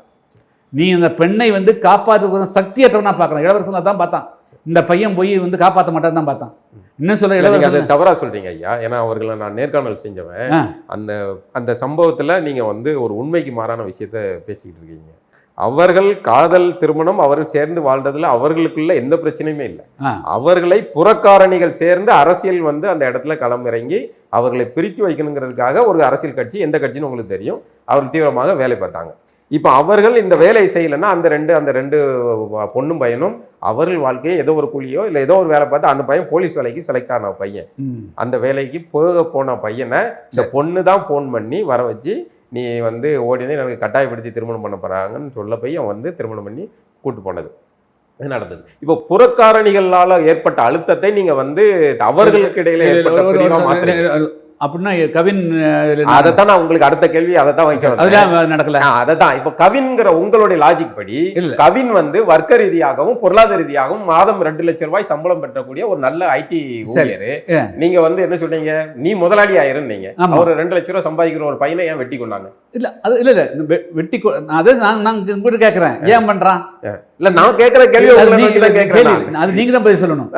நீ அந்த பெண்ணை வந்து காப்பாற்றுக்கிற சக்தியற்றவனா பார்க்குறான். இளவரசனாக தான் பார்த்தான். இந்த பையன் போய் வந்து காப்பாற்ற மாட்டான்னு தான் பார்த்தான். இன்னும் சொல்ல இளவரசன் தவறா சொல்றீங்க ஐயா. ஏன்னா அவர்களை நான் நேர்காணல் செஞ்சவன். அந்த அந்த சம்பவத்துல நீங்க வந்து ஒரு உண்மைக்கு மாறான விஷயத்த பேசிக்கிட்டு இருக்கீங்க. அவர்கள் காதல் திருமணம் அவர்கள் சேர்ந்து வாழ்றதுல அவர்களுக்குள்ள எந்த பிரச்சனையுமே இல்லை. அவர்களை புறக்காரணிகள் சேர்ந்து அரசியல் வந்து அந்த இடத்துல களமிறங்கி அவர்களை பிரித்து வைக்கணுங்கிறதுக்காக ஒரு அரசியல் கட்சி, எந்த கட்சின்னு உங்களுக்கு தெரியும், அவர்கள் தீவிரமாக வேலை பார்த்தாங்க. இப்போ அவர்கள் இந்த வேலையை செய்யலைன்னா அந்த ரெண்டு பொண்ணும் பையனும் அவர்கள் வாழ்க்கையை ஏதோ ஒரு கூலியோ இல்லை ஏதோ ஒரு வேலை பார்த்து அந்த பையன் போலீஸ் வேலைக்கு செலக்ட் ஆன பையன், அந்த வேலைக்கு போன பையனை இந்த பொண்ணு தான் ஃபோன் பண்ணி வர வச்சு நீ வந்து ஓடினே எனக்கு கட்டாயப்படுத்தி திருமணம் பண்ண போகிறாங்கன்னு சொல்ல போய் அவன் வந்து திருமணம் பண்ணி கூட்டு போனது நடந்தது. இப்போ புறக்காரணிகளால் ஏற்பட்ட அழுத்தத்தை நீங்க வந்து அவர்களுக்கு இடையில ஏற்பட்ட அப்படின்னா கவின், அதைத்தான் நான் உங்களுக்கு அடுத்த கேள்வி அதைத்தான் வைக்க நடக்கல. அதைத்தான் இப்போ கவின்கிற உங்களுடைய லாஜிக் படி கவின் வந்து வர்க்க ரீதியாகவும் பொருளாதார ரீதியாகவும் மாதம் 2 லட்சம் ரூபாய் சம்பளம் பெற்றக்கூடிய ஒரு நல்ல IT ஊழியர். நீங்க வந்து என்ன சொல்றீங்க, நீ முதலாளி ஆயிருந்தீங்க, அவர் 2 லட்சம் ரூபாய் சம்பாதிக்கிற ஒரு பையனை ஏன் வெட்டி கொண்டாங்க? இல்ல அது இல்ல வெட்டி அதை நான் கூட கேட்கறேன், ஏன் பண்றான்? இல்ல நான் கேட்கிற கேள்வி அது நீங்க தான் பதில் சொல்லணும்.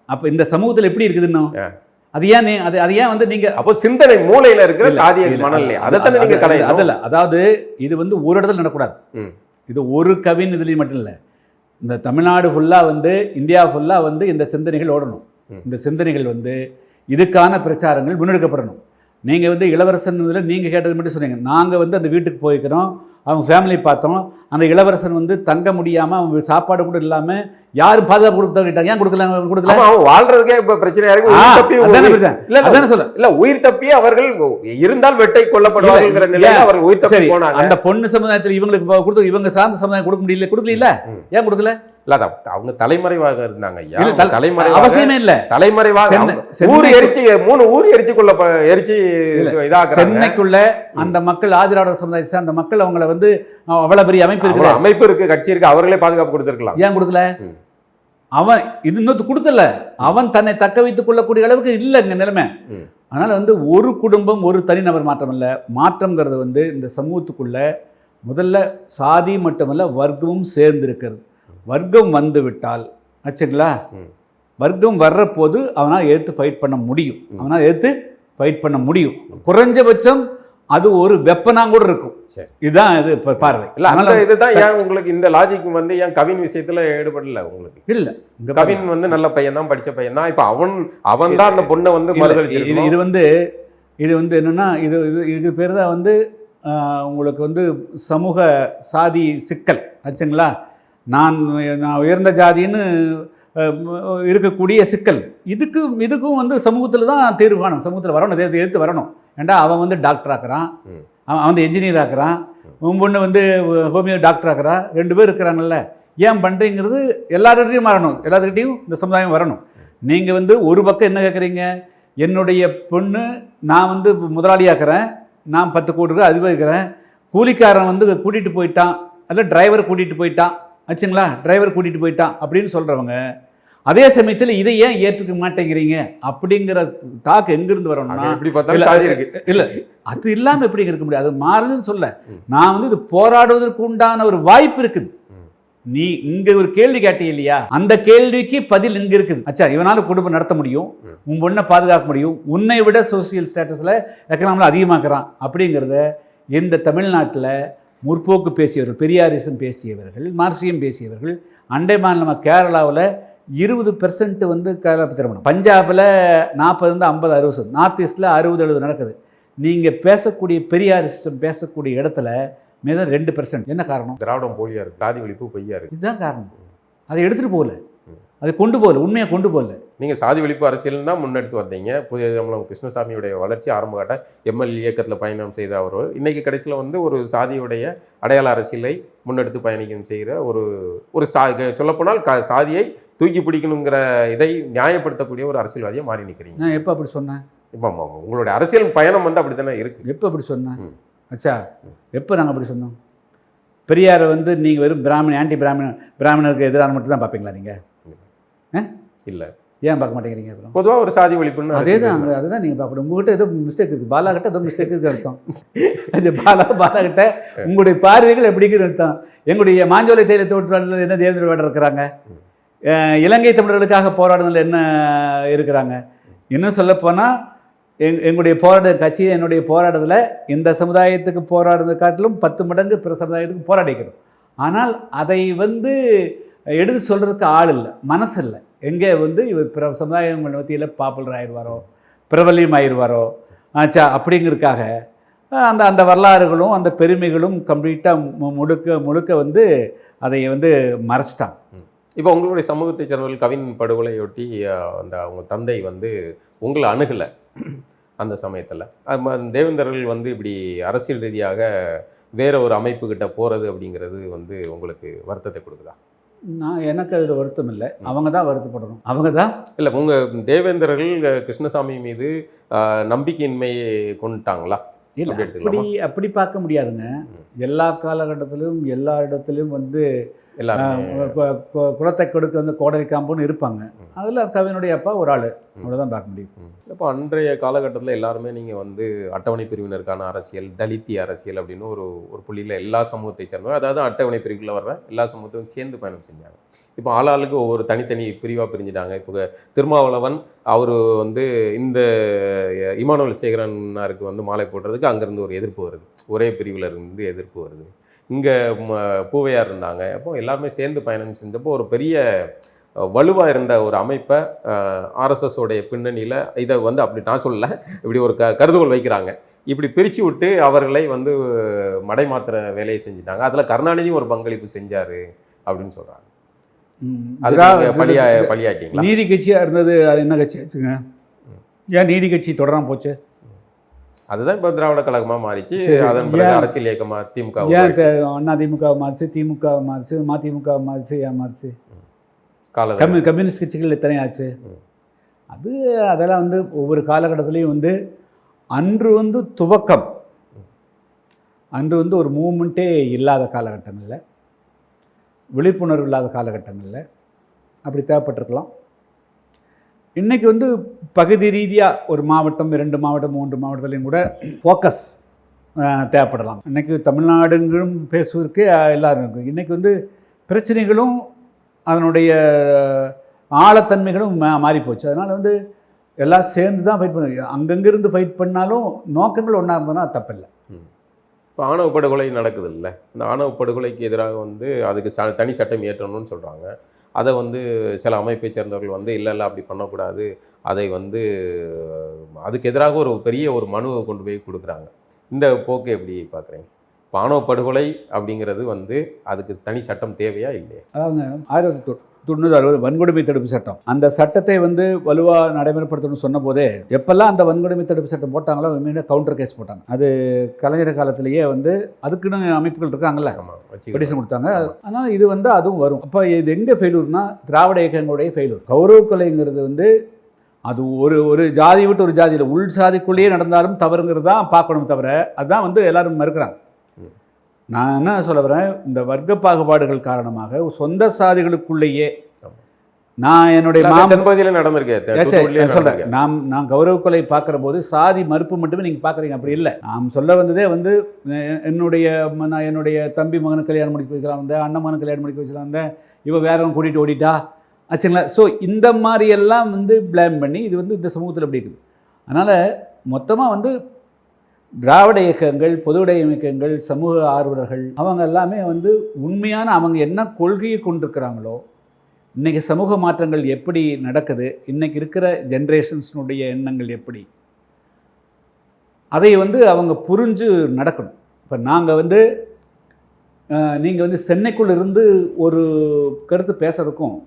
அப்ப இந்த சமூகத்துல எப்படி இருக்குதுன்னு அது ஏன் அது ஏன் வந்து நீங்க அப்போ சிந்தனை மூளையில இருக்கிற சாதிய மணல்ல அதைத்தானே நீங்க கடை அதில், அதாவது இது வந்து ஒரு இடத்துல நடக்கூடாது. இது ஒரு கவின் இதுலேயும் மட்டும் இல்லை, இந்த தமிழ்நாடு ஃபுல்லாக வந்து இந்தியா ஃபுல்லாக வந்து இந்த சிந்தனைகள் ஓடணும். இந்த சிந்தனைகள் வந்து இதுக்கான பிரச்சாரங்கள் முன்னெடுக்கப்படணும். நீங்கள் வந்து இளவரசன் இதில் நீங்கள் கேட்டது மட்டும் சொன்னீங்க. நாங்கள் வந்து அந்த வீட்டுக்கு போயிருக்கிறோம், அவங்க ஃபேமிலி பார்த்தோம். அந்த இளவரசன் வந்து தங்க முடியாமல் அவங்க சாப்பாடு கூட இல்லாமல் யாரும் பாதுகாப்பு கொடுத்தாங்க. ஏன் கொடுக்கல? வாழ்றதுக்கே இப்போ பிரச்சனையா இருக்கு. உயிர் தப்பி அவர்கள் இருந்தால் வெட்டை கொல்லப்படுவார்கள் நிலையில் அவர்கள் உயிர் தப்பி போனாங்க. அந்த பொண்ணு சமுதாயத்தில் இவங்களுக்கு கொடுத்து இவங்க சார்ந்த சமுதாயம் கொடுக்கல. ஏன் கொடுக்கல? இல்ல அவங்க தலைமறைவாக இருந்தாங்க. தலைமறை அவசியமே இல்ல. தலைமறைவாக ஊர் எரிச்சு 3 ஊர் எரிச்சு இதாக சென்னைக்குள்ள அந்த மக்கள் ஆதிராவிட சமுதாயத்தை அந்த மக்கள் அவங்கள வந்து அவ்வளவு பெரிய அமைப்பு இருக்கு, கட்சி இருக்கு, அவர்களே பாதுகாப்பு கொடுத்திருக்கலாம். ஏன் கொடுக்கல? அவன் இது இன்னொரு கொடுத்தல, அவன் தன்னை தக்க வைத்துக் கொள்ளக்கூடிய அளவுக்கு இல்லை இங்க நிலைமை. அதனால வந்து ஒரு குடும்பம் ஒரு தனிநபர் மாற்றம் இல்லை. மாற்றம்ங்கிறது வந்து இந்த சமூகத்துக்குள்ள முதல்ல சாதி மட்டுமல்ல வர்க்கமும் சேர்ந்து இருக்கிறது. வர்க்கம் வந்து விட்டால் ஆச்சுங்களா, வர்க்கம் வர்ற போது அவனால் எதிர்த்து ஃபைட் பண்ண முடியும். குறைஞ்சபட்சம் அது ஒரு வெப்பனா கூட இருக்கும். சரி. இதுதான் இது இப்போ பார்வை. இல்ல அந்த இதுதான் ஏன் உங்களுக்கு இந்த லாஜிக் வந்து ஏன் கவின் விஷயத்துல ஈடுபடல உங்களுக்கு? இல்லை, கவின் வந்து நல்ல பையன் தான், படிச்ச பையன் தான். இப்போ அவன் தான் அந்த பொண்ணை வந்து மறுதளிச்சிருக்கணும். இது வந்து என்னன்னா இது பேர் தான் வந்து உங்களுக்கு வந்து சமூக சாதி சிக்கல் ஆச்சுங்களா. நான் உயர்ந்த ஜாதின்னு இருக்கக்கூடிய சிக்கல். இதுக்கும் வந்து சமூகத்தில் தான் தீர்வு காணும். சமூகத்தில் வரணும், எதிர்த்து வரணும். ஏண்டா அவன் வந்து டாக்டர் ஆக்குறான், அவன் வந்து என்ஜினியர் ஆக்குறான், உன் பொண்ணு வந்து ஹோமியோ டாக்டர் ஆக்குறா, 2 பேர் இருக்கிறாங்கல்ல. ஏன் பண்ணுறீங்கிறது எல்லார்கிட்டையும் மாறணும், எல்லாத்துக்கிட்டையும் இந்த சமுதாயம் வரணும். நீங்கள் வந்து ஒரு பக்கம் என்ன கேட்குறீங்க, என்னுடைய பொண்ணு நான் வந்து முதலாளியாக்குறேன், நான் 10 கோடி ரூபாய் அதிபதிக்கிறேன், கூலிக்காரன் வந்து கூட்டிகிட்டு போயிட்டான், அல்ல டிரைவர் கூட்டிகிட்டு போயிட்டான் ஆச்சுங்களா, டிரைவர் கூட்டிகிட்டு போயிட்டான் அப்படின்னு சொல்கிறவங்க, அதே சமயத்தில் இதை ஏன் ஏற்றுக்க மாட்டேங்கிறீங்க அப்படிங்கிற தாக்கு எங்கிருந்து வரணும்னா, இல்லை அது இல்லாமல் எப்படி இருக்க முடியாது, அது மாறுதுன்னு சொல்ல. நான் வந்து இது போராடுவதற்கு உண்டான ஒரு வாய்ப்பு இருக்குது. நீ இங்க ஒரு கேள்வி கேட்டீங்க இல்லையா, அந்த கேள்விக்கு பதில் இங்க இருக்குது. அச்சா, இவனால குடும்பம் நடத்த முடியும், உன் பொண்ணை பாதுகாக்க முடியும், உன்னை விட சோசியல் ஸ்டேட்டஸ்ல எக்கனாமில் அதிகமாக்குறான் அப்படிங்கிறத இந்த தமிழ்நாட்டில் முற்போக்கு பேசியவர்கள், பெரியாரிசம் பேசியவர்கள், மார்க்சியம் பேசியவர்கள், அண்டை மாநிலமாக கேரளாவில் 20% வந்து கலப்பு திருமணம், பஞ்சாபில் 40 50 60, நார்த் ஈஸ்டில் 60 70 நடக்குது. நீங்கள் பேசக்கூடிய பெரியாரிசம் பேசக்கூடிய இடத்துல மீதம் 2%. என்ன காரணம்? திராவிடம் போலியா இருக்கு, சாதி ஒழிப்பு பொய்யா இருக்கு. இதுதான் காரணம். அதை எடுத்துகிட்டு போகல, அதை கொண்டு போகல, உண்மையை கொண்டு போகல. நீங்கள் சாதி ஒழிப்பு அரசியல் தான் முன்னெடுத்து வந்தீங்க. புதிய தமிழகம் கிருஷ்ணசாமியுடைய வளர்ச்சி ஆரம்ப காட்ட எம்எல் இயக்கத்தில் பயணம் செய்த அவர் இன்னைக்கு கடைசியில் வந்து ஒரு சாதியுடைய அடையாள அரசியலை முன்னெடுத்து பயணிக்கும் செய்கிற ஒரு சொல்லப்போனால் சாதியை தூக்கி பிடிக்கணுங்கிற இதை நியாயப்படுத்தக்கூடிய ஒரு அரசியல்வாதியை மாறி நிற்கிறீங்க. நான் எப்போ அப்படி சொன்னேன்? இப்போ உங்களுடைய அரசியல் பயணம் வந்து அப்படி தானே இருக்குது. எப்போ அப்படி சொன்னேன்? அச்சா, எப்போ நாங்கள் அப்படி சொன்னோம்? பெரியாரை வந்து நீங்கள் வெறும் ஆன்டி பிராமணருக்கு எதிரான மட்டும் தான் பார்ப்பீங்களா நீங்கள்? இல்லை, ஏன் பார்க்க மாட்டேங்கிறீங்க? அப்புறம் பொதுவாக ஒரு சாதி ஒழிப்புன்னு அதுதான் நீங்கள் பார்க்கணும். உங்கள்கிட்ட ஏதோ மிஸ்டேக் இருக்குது, பாலாகிட்ட ஏதோ மிஸ்டேக் இருக்குது அர்த்தம். அது பாலாகிட்ட உங்களுடைய பார்வைகள் எப்படிங்கிற அர்த்தம். எங்களுடைய மாஞ்சோலை தேயிலை தோற்றாளர்கள் என்ன தேவேந்திர வேடர் இருக்கிறாங்க, இலங்கை தமிழர்களுக்காக போராடுதல் என்ன இருக்கிறாங்க. இன்னும் சொல்லப்போனால் எங்களுடைய கட்சி என்னுடைய போராட்டத்தில் இந்த சமுதாயத்துக்கு போராடுறதை காட்டிலும் 10 மடங்கு பிற சமுதாயத்துக்கு போராடிக்கிறோம். ஆனால் அதை வந்து எடுத்து சொல்கிறதுக்கு ஆள் இல்லை, மனசு இல்லை. எங்கே வந்து இவர் பிற சமுதாயங்கள் மத்தியில் பாப்புலர் ஆயிடுவாரோ, பிரபல்யம் ஆயிடுவாரோ ஆச்சா அப்படிங்கிறதுக்காக அந்த வரலாறுகளும் அந்த பெருமைகளும் கம்ப்ளீட்டாக முழுக்க வந்து அதை வந்து மறைச்சிட்டான். இப்போ உங்களுடைய சமூகத்தை சேர்ந்தவர்கள் கவின் படுகொலையொட்டி அவங்க தந்தை வந்து உங்களை அணுகலை அந்த சமயத்தில். தேவேந்தர்கள் வந்து இப்படி அரசியல் ரீதியாக வேற ஒரு அமைப்புக்கிட்ட போகிறது அப்படிங்கிறது வந்து உங்களுக்கு வருத்தத்தை கொடுக்குதா? எனக்கு அதில் வருத்தம் இல்லை, அவங்க தான் வருத்தப்படணும். அவங்க தான் இல்லை, உங்கள் தேவேந்தர்கள் கிருஷ்ணசாமி மீது நம்பிக்கையின்மையை கொண்டுட்டாங்களா? இல்லை, அப்படி பார்க்க முடியாதுங்க. எல்லா காலகட்டத்திலும் எல்லா இடத்துலையும் வந்து குளத்தை கொடுக்க வந்து கோடரி காம்புன்னு இருப்பாங்க. அதில் கவினுடைய அப்பா ஒரு ஆள், அவ்வளோதான் பார்க்க முடியும். இப்போ அன்றைய காலகட்டத்தில் எல்லாருமே நீங்கள் வந்து அட்டவணை பிரிவினருக்கான அரசியல், தலித்திய அரசியல் அப்படின்னு ஒரு புள்ளியில் எல்லா சமூகத்தை சேர்ந்தவங்க, அதாவது அட்டவணை பிரிவுகளில் வர்ற எல்லா சமூகத்தையும் சேர்ந்து பயணம் செஞ்சாங்க. இப்போ ஆளாளுக்கு ஒவ்வொரு தனித்தனி பிரிவாக பிரிஞ்சுட்டாங்க. இப்போ திருமாவளவன் அவர் வந்து இந்த இமானுவேல் சேகரனாருக்கு வந்து மாலை போடுறதுக்கு அங்கேருந்து ஒரு எதிர்ப்பு வருது, ஒரே பிரிவில் இருந்து எதிர்ப்பு வருது. இங்கே பூவையார் இருந்தாங்க. அப்போ எல்லாருமே சேர்ந்து பயணம் செஞ்சப்போ ஒரு பெரிய வலுவாக இருந்த ஒரு அமைப்பை ஆர்எஸ்எஸோடைய பின்னணியில் இதை வந்து அப்படி நான் சொல்லலை, இப்படி ஒரு கருதுகோள் வைக்கிறாங்க. இப்படி பிரித்து விட்டு அவர்களை வந்து மடைமாத்திர வேலையை செஞ்சுட்டாங்க. அதில் கருணாநிதியும் ஒரு பங்களிப்பு செஞ்சார் அப்படின்னு சொல்கிறாங்க. அது பழியாட்டிங்களா? நீதி கட்சியாக இருந்தது, அது என்ன கட்சி ஆச்சுங்க? ஏன் நீதி கட்சி தொடராமல் போச்சு? அதுதான் இப்போ திராவிட கழகமாக மாறிச்சு. அதன் பிறகு அரசியல் இயக்கமாக திமுக, அண்ணா திமுக மாறிச்சு, திமுக மாறிச்சு, மதிமுக மாறிச்சு, ஏன் மாறிச்சு? கம்யூனிஸ்ட் கட்சிகள் எத்தனை ஆச்சு? அதெல்லாம் வந்து ஒவ்வொரு காலகட்டத்திலையும் வந்து அன்று வந்து துவக்கம், அன்று வந்து ஒரு மூமெண்ட்டே இல்லாத காலகட்டங்களில், விழிப்புணர்வு இல்லாத காலகட்டங்களில் அப்படி தேவைப்பட்டிருக்கலாம். இன்றைக்கி வந்து பகுதி ரீதியாக ஒரு மாவட்டம், 2 மாவட்டம், 3 மாவட்டத்துலேயும் கூட ஃபோக்கஸ் தேவைப்படலாம். இன்றைக்கி தமிழ்நாடுங்களும் பேசுவதற்கு எல்லோரும் இருக்குது. இன்றைக்கி வந்து பிரச்சனைகளும் அதனுடைய ஆழத்தன்மைகளும் மாறிப்போச்சு. அதனால் வந்து எல்லாம் சேர்ந்து தான் ஃபைட் பண்ண, அங்கங்கிருந்து ஃபைட் பண்ணாலும் நோக்கங்கள் ஒன்றா இருந்ததுன்னா தப்பில்லை. இப்போ ஆணவ படுகொலை நடக்குது இல்லை, இந்த ஆணவ படுகொலைக்கு எதிராக வந்து அதுக்கு தனி சட்டம் இயற்றணும்னு சொல்கிறாங்க. அதை வந்து சில அமைப்பை சேர்ந்தவர்கள் வந்து இல்லை அப்படி பண்ணக்கூடாது, அதை வந்து அதுக்கு எதிராக ஒரு பெரிய ஒரு மனுவை கொண்டு போய் கொடுக்குறாங்க. இந்த போக்கு எப்படி பார்க்குறீங்க? இப்போ ஆணவ படுகொலை அப்படிங்கிறது வந்து அதுக்கு தனி சட்டம் தேவையா இல்லையா? அதாவது 1990 வன்கொடுமை தடுப்பு சட்டம், அந்த சட்டத்தை வந்து வலுவாக நடைமுறைப்படுத்தணும்னு சொன்ன போதே எப்பெல்லாம் அந்த வன்கொடுமை தடுப்பு சட்டம் போட்டாங்களோ மீண்டும் கவுண்டர் கேஸ் போட்டாங்க. அது கலைஞர் காலத்திலேயே வந்து அதுக்குன்னு அமைப்புகள் இருக்காங்கல்ல, பெட்டிஷன் கொடுத்தாங்க. அதனால் இது வந்து அதுவும் வரும். அப்போ இது எங்கே ஃபெயிலூர்னா திராவிட இயக்கங்களுடைய ஃபெயிலூர். கௌரவ கொலைங்கிறது வந்து அது ஒரு ஜாதி விட்டு ஒரு ஜாதியில் உள் சாதிக்குள்ளேயே நடந்தாலும் தவறுங்கிறது தான் பார்க்கணும், தவிர அதுதான் வந்து எல்லாரும் மறுக்கிறாங்க. நான் என்ன சொல்ல வரேன், இந்த வர்க்க பாகுபாடுகள் காரணமாக சொந்த சாதிகளுக்குள்ளேயே நான் என்னுடைய தென்பகுதியில் நடந்திருக்கேன் சொல்கிறேன். நான் கௌரவ கொலை பார்க்குற போது சாதி மறுப்பு மட்டுமே நீங்கள் பார்க்குறீங்க, அப்படி இல்லை. நாம் சொல்ல வந்ததே வந்து நான் என்னுடைய தம்பி மகனை கல்யாணம் முடிக்க வைக்கலாம் வந்தேன், அண்ணன் மகனை கல்யாணம் முடிக்க வச்சுலாம் வந்தேன், இவன் வேறவன் கூட்டிகிட்டு ஓடிட்டா ஆச்சுங்களா. ஸோ இந்த மாதிரியெல்லாம் வந்து பிளேம் பண்ணி இது வந்து இந்த சமூகத்தில் அப்படி இருக்குது. அதனால் மொத்தமாக வந்து திராவிட இயக்கங்கள், பொதுவுடை இயக்கங்கள், சமூக ஆர்வலர்கள் அவங்க எல்லாமே வந்து உண்மையான அவங்க என்ன கொள்கையை கொண்டிருக்கிறாங்களோ, இன்றைக்கி சமூக மாற்றங்கள் எப்படி நடக்குது, இன்றைக்கி இருக்கிற ஜென்ரேஷன்ஸினுடைய எண்ணங்கள் எப்படி, அதை வந்து அவங்க புரிஞ்சு நடக்கணும். இப்போ நாங்கள் வந்து நீங்கள் வந்து சென்னைக்குள்ளே இருந்து ஒரு கருத்து பேசுகிறதுக்கும்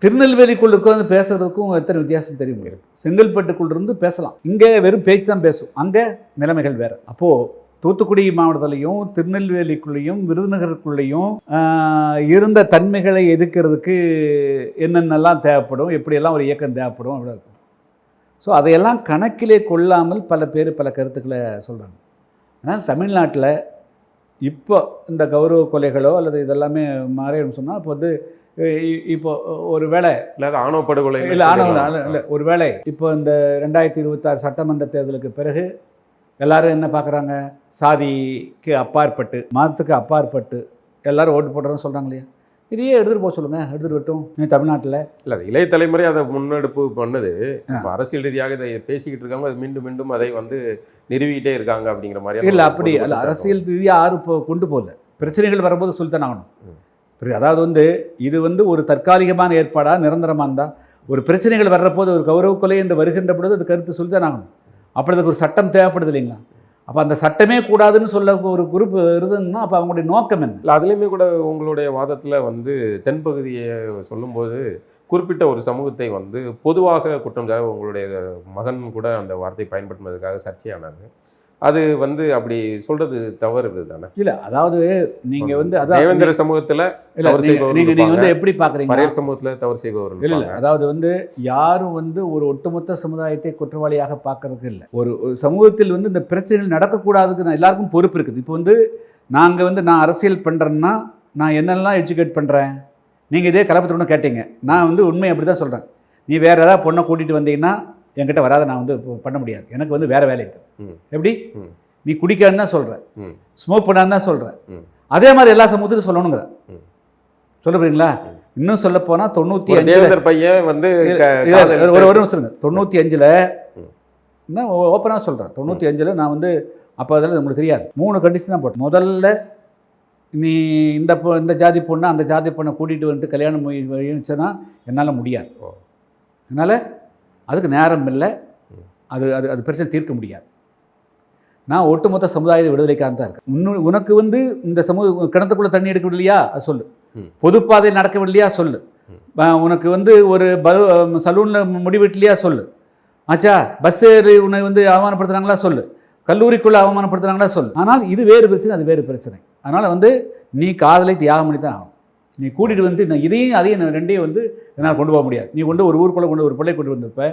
திருநெல்வேலிக்குள்ள உட்காந்து பேசுறதுக்கும் எத்தனை வித்தியாசம் தெரியும். செங்கல்பட்டுக்குள்ளிருந்து பேசலாம், இங்கே வெறும் பேச்சு தான் பேசும், அங்கே நிலைமைகள் வேறு. அப்போது தூத்துக்குடி மாவட்டத்திலையும் திருநெல்வேலிக்குள்ளேயும் விருதுநகருக்குள்ளேயும் இருந்த தன்மைகளை எதிர்க்கிறதுக்கு என்னென்னலாம் தேவைப்படும், எப்படியெல்லாம் ஒரு இயக்கம் தேவைப்படும் அவ்வளோ இருக்கும். ஸோ அதையெல்லாம் கணக்கிலே கொள்ளாமல் பல பேர் பல கருத்துக்களை சொல்கிறாங்க. ஆனால் தமிழ்நாட்டில் இப்போ இந்த கௌரவ கொலைகளோ அல்லது இதெல்லாமே மாறிடும் சொன்னால் இப்போ வந்து இப்போ ஒரு வேளை இல்லாத ஆணவ படுகொலை இல்லை இல்லை ஒரு வேளை இப்போ இந்த 2026 சட்டமன்ற தேர்தலுக்கு பிறகு எல்லாரும் என்ன பார்க்குறாங்க, சாதிக்கு அப்பாற்பட்டு மதத்துக்கு அப்பாற்பட்டு எல்லாரும் ஓட்டு போடுறோன்னு சொல்கிறாங்க இல்லையா. இதையே எடுத்துகிட்டு போக சொல்லுங்கள், எடுத்துகிட்டு வரட்டும். தமிழ்நாட்டில் இல்லை இளைய தலைமுறை அதை முன்னெடுப்பு பண்ணுது. இப்போ அரசியல் ரீதியாக இதை பேசிக்கிட்டு இருக்காங்க, அது மீண்டும் மீண்டும் அதை வந்து நிறுவிக்கிட்டே இருக்காங்க அப்படிங்கிற மாதிரி. இல்லை அப்படி அல்ல, அரசியல் ரீதியாக யாரும் இப்போ கொண்டு போகல, பிரச்சனைகள் வரும்போது சொல்லித்தான் ஆகணும். அதாவது வந்து இது வந்து ஒரு தற்காலிகமான ஏற்பாடாக நிரந்தரமாக இருந்தால், ஒரு பிரச்சனைகள் வர்றபோது ஒரு கௌரவ கொலை என்று வருகின்ற பொழுது அது கருத்து சொல்லித்தான் ஆகணும். அப்போ அதுக்கு ஒரு சட்டம் தேவைப்படுது இல்லைங்களா. அப்போ அந்த சட்டமே கூடாதுன்னு சொல்ல ஒரு குரூப் இருந்ததுன்னா அப்போ அவங்களுடைய நோக்கம் என்ன? இல்லை அதுலேயுமே கூட உங்களுடைய வாதத்தில் வந்து தென்பகுதியை சொல்லும்போது குறிப்பிட்ட ஒரு சமூகத்தை வந்து பொதுவாக குற்றம் சார உங்களுடைய மகன் கூட அந்த வார்த்தை பயன்படுத்துவதற்காக சர்ச்சையானது. அது வந்து அப்படி சொல்றது தவறு தானே? இல்லை அதாவது நீங்கள் வந்து தேவேந்திர சமூகத்தில் நீங்கள் வந்து எப்படி பார்க்குறீங்க, பரையர் சமூகத்தில் தவறு செய்பவர்கள் இல்லை. அதாவது வந்து யாரும் வந்து ஒரு ஒட்டுமொத்த சமுதாயத்தை குற்றவாளியாக பார்க்கறதுக்கு இல்லை. ஒரு சமூகத்தில் வந்து இந்த பிரச்சனைகள் நடக்கக்கூடாதுக்கு நான் எல்லாருக்கும் பொறுப்பு இருக்குது. இப்போ வந்து நாங்கள் வந்து நான் அரசியல் பண்ணுறேன்னா நான் என்னெல்லாம் எஜுகேட் பண்ணுறேன், நீங்கள் இதே கலப்பத்தோடு கேட்டீங்க, நான் வந்து உண்மை அப்படி தான் சொல்கிறேன். நீ வேறு ஏதாவது பொண்ணை கூட்டிகிட்டு வந்தீங்கன்னா என்கிட்ட வராத, நான் வந்து பண்ண முடியாது, எனக்கு வந்து வேறு வேலை இருக்குது. எப்படி நீ குடிக்கான்னு தான் சொல்கிறேன், ஸ்மோக் பண்ணான்னு தான் சொல்கிறேன், அதே மாதிரி எல்லா சமூகத்துக்கும் சொல்லணுங்கிற சொல்ல போறீங்களா. இன்னும் சொல்ல போனால் 95 பையன் வந்து ஒரு வருடம் சொல்லுங்க, 95 என்ன ஓப்பனாக சொல்கிறேன், 95 நான் வந்து அப்போ அதில் உங்களுக்கு தெரியாது 3 கண்டிஷன் தான் போட்டேன். முதல்ல நீ இந்த ஜாதி பொண்ணை அந்த ஜாதி பொண்ணை கூட்டிகிட்டு வந்துட்டு கல்யாணம் முடிச்சுன்னா என்னால் முடியாது, என்னால் அதுக்கு நேரம் இல்லை, அது அது அது பிரச்சனை தீர்க்க முடியாது. நான் ஒட்டுமொத்த சமுதாய விடுதலைக்காக தான் இருக்கேன். உனக்கு வந்து இந்த சமூக கிணத்துக்குள்ளே தண்ணி எடுக்கவில்லையா அது சொல்லு, பொதுப்பாதையில் நடக்கவில்லையா சொல்லு, உனக்கு வந்து ஒரு சலூனில் முடிவெட்டலையா சொல்லு, ஆச்சா பஸ் ஏறி உன்னை வந்து அவமானப்படுத்துகிறாங்களா சொல்லு, கல்லூரிக்குள்ளே அவமானப்படுத்துகிறாங்களா சொல்லு. ஆனால் இது வேறு பிரச்சனை, அது வேறு பிரச்சனை. அதனால் வந்து நீ காதலை தியாகம் பண்ணி தான் ஆகணும். நீ கூட்டிகிட்டு வந்து நான் இதையும் அதையும் ரெண்டையும் வந்து என்னால் கொண்டு போக முடியாது. நீ கொண்டு ஒரு ஊருக்குள்ளே கொண்டு ஒரு பிள்ளை கொண்டு வந்திருப்ப,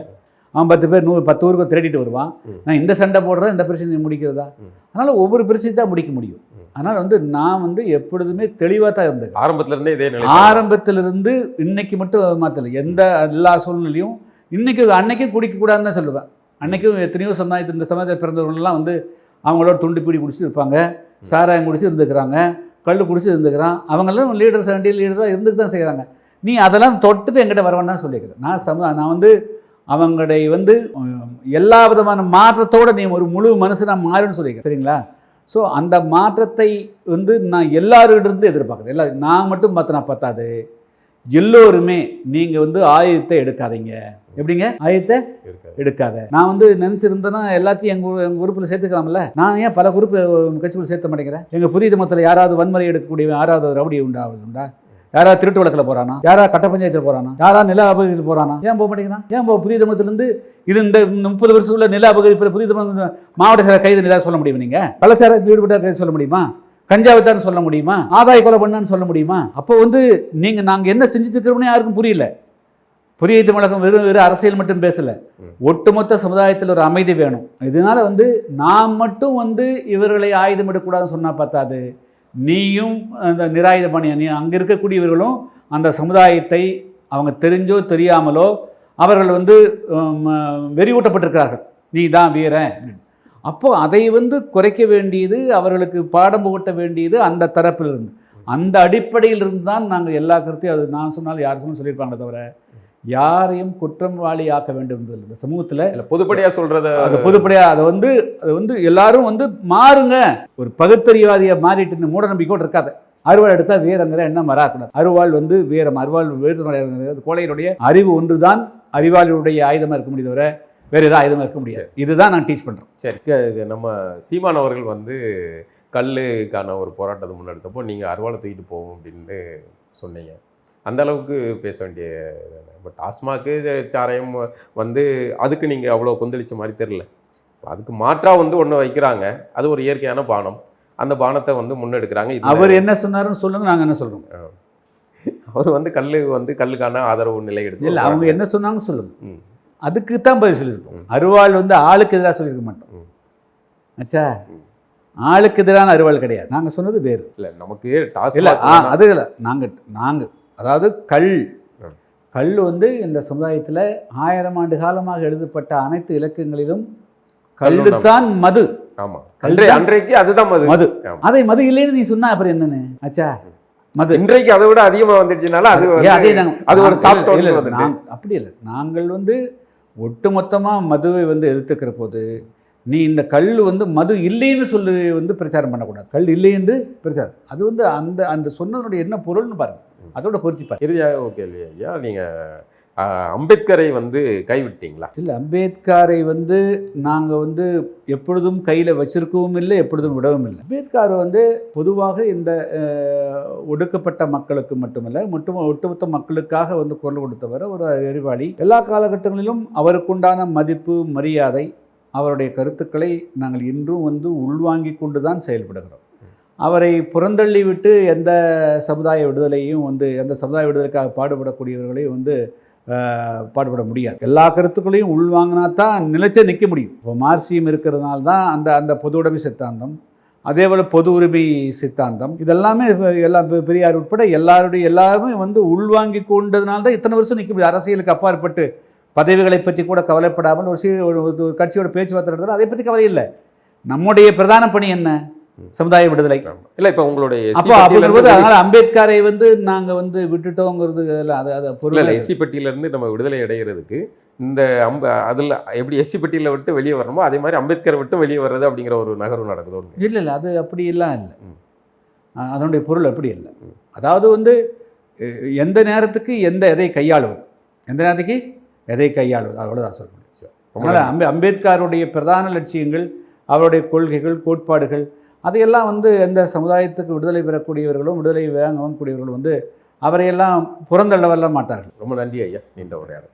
அவன் 10 பேர் 10 ஊருக்கு தேடிட்டு வருவான், நான் இந்த சண்டை போடுறேன், இந்த பிரச்சனை முடிக்கிறதா. அதனால் ஒவ்வொரு பிரச்சனை தான் முடிக்க முடியும். அதனால் வந்து நான் வந்து எப்பொழுதுமே தெளிவாக தான் இருந்தேன், ஆரம்பத்திலேருந்தே இதே நிலை, ஆரம்பத்திலிருந்து இன்னைக்கு மட்டும் மாற்றலை. எந்த எல்லா சூழ்நிலையும் இன்றைக்கி அன்னைக்கும் குடிக்கக்கூடாதுன்னு தான் சொல்லுவேன். அன்றைக்கும் எத்தனையோ சமுதாயத்தில் இந்த சமுதாயத்தில் பிறந்தவர்கள்லாம் வந்து அவங்களோட துண்டு பீடி குடிச்சு இருப்பாங்க, சாராயம் குடிச்சு இருந்துக்கிறாங்க, கல் குடிச்சு இருந்துக்கிறான், அவங்களாம் லீடர்ஸ் லீடராக இருந்துட்டு தான் செய்கிறாங்க. நீ அதெல்லாம் தொட்டுட்டு என்கிட்ட வரவேன்னு தான் சொல்லியிருக்கிறேன். நான் வந்து அவங்களுடைய வந்து எல்லா விதமான மாற்றத்தோடு நீ ஒரு முழு மனுஷனாக மாறுன்னு சொல்லியிருக்கேன், சரிங்களா. ஸோ அந்த மாற்றத்தை வந்து நான் எல்லாரிடருந்து எதிர்பார்க்குறேன். நான் மட்டும் பார்த்தனா பத்தாது, எல்லோருமே நீங்கள் வந்து ஆயுதத்தை எடுக்காதீங்க. எப்படிங்க ஆயுதத்தை எடுக்காத. நான் வந்து நினச்சிருந்தேன்னா எல்லாத்தையும் எங்கள் குரூப்பில் சேர்த்துக்கலாம்ல. நான் ஏன் பல குரூப் கட்சிகள் சேர்த்த மாட்டேங்கிறேன்? எங்கள் புதிய மதத்தில் யாராவது வன்முறை எடுக்கக்கூடிய யாராவது ரவுடி உண்டா? யாராவது திருட்டு வழக்கில் போகிறானா? யாராவது கட்ட பஞ்சாயத்தில் போகிறானா? யாராவது நில அபகரித்து போகிறானா? ஏன் போக மாட்டேங்கிறான்? ஏன் புதிய மதத்திலிருந்து இது இந்த 30 வருஷத்துல நில அபகரிப்பில் புதிய மாவட்ட செயலர் கைது ஏதாவது சொல்ல முடியுமா? நீங்கள் கலாச்சாரத்தில் ஈடுபட்டார் கைது சொல்ல முடியுமா? கஞ்சாவத்தான்னு சொல்ல முடியுமா? ஆதாய கொலை பண்ணான்னு சொல்ல முடியுமா? அப்போ வந்து நாங்கள் என்ன செஞ்சுட்டு இருக்கிறோம்னு யாருக்கும் புரியல. புதிய தமிழகம் வெறும் அரசியல் மட்டும் பேசலை, ஒட்டுமொத்த சமுதாயத்தில் ஒரு அமைதி வேணும். இதனால வந்து நாம் மட்டும் வந்து இவர்களை ஆயுதம் எடுக்கக்கூடாதுன்னு சொன்னால் பார்த்தாது, நீயும் அந்த நிராயுதபாணியா நீ அங்கே இருக்கக்கூடியவர்களும் அந்த சமுதாயத்தை அவங்க தெரிஞ்சோ தெரியாமலோ அவர்கள் வந்து வெறியூட்டப்பட்டிருக்கிறார்கள், நீ தான் வீரன். அப்போது அதை வந்து குறைக்க வேண்டியது, அவர்களுக்கு பாடம் புகட்ட வேண்டியது அந்த தரப்பிலிருந்து, அந்த அடிப்படையிலிருந்து தான் நாங்கள் எல்லா கருத்தையும், அது நான் சொன்னாலும் யார் சொன்னாலும் சொல்லியிருப்பாங்களே தவிர யாரையும் குற்றவாளி ஆக்க வேண்டும் என்பதில்லை. இந்த சமூகத்தில் பொதுப்படையாக சொல்கிறத, அது பொதுப்படையாக அதை வந்து எல்லாரும் வந்து மாறுங்க. ஒரு பகுத்தறிவாதியை மாறிட்டு மூட நம்பிக்கையோடு இருக்காத. அருவாள் எடுத்தால் வீரங்கிற எண்ணம் வராக்கூடாது. அருவாள் வந்து வீரம், அருவாள் வீரனுடைய கோழையினுடைய அறிவு ஒன்று தான் அறிவாளியுடைய ஆயுதமாக இருக்க முடியும் தவிர வேறு எதாவது ஆயுதமாக இருக்க முடியாது. இதுதான் நான் டீச் பண்ணுறேன். சரி, நம்ம சீமான் அவர்கள் வந்து கல்லுக்கான ஒரு போராட்டத்தை முன்னெடுத்தப்போ நீங்கள் அருவாளை தூக்கிட்டு போவோம் அப்படின்னு சொன்னீங்க. அந்த அளவுக்கு பேச வேண்டிய, பட் டாஸ்மாக்கு சாராயம் வந்து அதுக்கு நீங்கள் அவ்வளோ கொந்தளிச்ச மாதிரி தெரில. அதுக்கு மாற்றாக வந்து ஒன்று வைக்கிறாங்க, அது ஒரு இயற்கையான பானம், அந்த பானத்தை வந்து முன்னெடுக்கிறாங்க. அவர் என்ன சொன்னாருன்னு சொல்லுங்க, நாங்கள் என்ன சொல்கிறோம். அவர் வந்து கல்லுக்கான ஆதரவு நிலை எடுத்து இல்லை, அவங்க என்ன சொன்னாங்கன்னு சொல்லுங்க, அதுக்கு தான் பதில் சொல்லியிருக்கோம். அருவாள் வந்து ஆளுக்கு எதிராக சொல்லியிருக்க மாட்டோம். ஆச்சா, ஆளுக்கு எதிரான அருவாள் கிடையாது. நாங்கள் சொன்னது வேறு. இல்லை, நமக்கு இல்லை அது இல்லை. நாங்கள் அதாவது கல் வந்து இந்த சமுதாயத்தில் 1000 ஆண்டு காலமாக எழுதப்பட்ட அனைத்து இலக்கியங்களிலும் கல்லுத்தான் மது. ஆமாம், அன்றைக்கு அதுதான் மது. அதை மது இல்லைன்னு நீ சொன்னா அப்புறம் என்னன்னு ஆச்சா? மது இன்றைக்கு அதை விட அதிகமாக வந்துடுச்சுனால அது ஒரு சாப்பிட்டோம். அப்படி இல்லை, நாங்கள் வந்து ஒட்டுமொத்தமாக மதுவை வந்து எதிர்த்துக்கிற போது நீ இந்த கல் வந்து மது இல்லைன்னு சொல்லி வந்து பிரச்சாரம் பண்ணக்கூடாது. கல் இல்லை என்று பிரச்சாரம், அது வந்து அந்த சொன்னதனுடைய என்ன பொருள்னு பாருங்கள், அதோட பொறிச்சிப்பார். இறுதியாக ஓகே இல்லையா, நீங்கள் அம்பேத்கரை வந்து கைவிட்டீங்களா? இல்லை, அம்பேத்கரை வந்து நாங்கள் வந்து எப்பொழுதும் கையில் வச்சிருக்கவும் இல்லை, எப்பொழுதும் விடவும் இல்லை. அம்பேத்கர் வந்து பொதுவாக இந்த ஒடுக்கப்பட்ட மக்களுக்கு மட்டுமல்ல, ஒட்டுமொத்த மக்களுக்காக வந்து குரல் கொடுத்தவர் ஒரு அறிவாளி. எல்லா காலகட்டங்களிலும் அவருக்குண்டான மதிப்பு, மரியாதை, அவருடைய கருத்துக்களை நாங்கள் இன்றும் வந்து உள்வாங்கி கொண்டு தான் செயல்படுகிறோம். அவரை புறந்தள்ளி விட்டு எந்த சமுதாய விடுதலையும் வந்து எந்த சமுதாய விடுதலைக்காக பாடுபடக்கூடியவர்களையும் வந்து பாடுபட முடியாது. எல்லா கருத்துக்களையும் உள்வாங்கினா தான் நிலைச்சே நிற்க முடியும். இப்போ மார்க்சியம் இருக்கிறதுனால தான் அந்த பொது உடைமை சித்தாந்தம், அதே போல் பொது உரிமை சித்தாந்தம், இதெல்லாமே எல்லாம் பெரியார் உட்பட எல்லாருமே வந்து உள்வாங்கி கொண்டதுனால தான் இத்தனை வருஷம் நிற்க முடியும். அரசியலுக்கு அப்பாற்பட்டு பதவிகளை பற்றி கூட கவலைப்படாமல் ஒரு கட்சியோட பேச்சுவார்த்தை நடத்துகிறோம், அதை பற்றி கவலை இல்லை. நம்முடைய பிரதான பணி என்ன? சமுதாய விடுதலை. இல்லை, இப்போ உங்களுடைய அப்போ அப்படிங்கும்போது அதனால் அம்பேத்கரை வந்து நாங்கள் வந்து விட்டுட்டோங்கிறது அது பொருள் இல்லை. எஸ்சி பட்டியலேருந்து நம்ம விடுதலை அடைகிறதுக்கு இந்த அதில் எப்படி எஸ்சி பட்டியலை விட்டு வெளியே வரணுமோ அதே மாதிரி அம்பேத்கரை விட்டு வெளியே வர்றது அப்படிங்கிற ஒரு நகர்வு நடக்குது. இல்லை, அது அப்படி எல்லாம் இல்லை. அதனுடைய பொருள் அப்படி இல்லை. அதாவது வந்து எந்த நேரத்துக்கு எதை கையாளுவது, எந்த நேரத்துக்கு எதை கையாளுவது, அவ்வளோதான் சொல்ல முடியும். அதனால் அம்பேத்கருடைய பிரதான லட்சியங்கள், அவருடைய கொள்கைகள், கோட்பாடுகள், அதையெல்லாம் வந்து எந்த சமுதாயத்துக்கு விடுதலை பெறக்கூடியவர்களும் விடுதலை வாங்கக்கூடியவர்களும் வந்து அவரையெல்லாம் புறந்தள்ளவெல்லாம் மாட்டார்கள். ரொம்ப நன்றி ஐயா, இந்த உரையாடல்.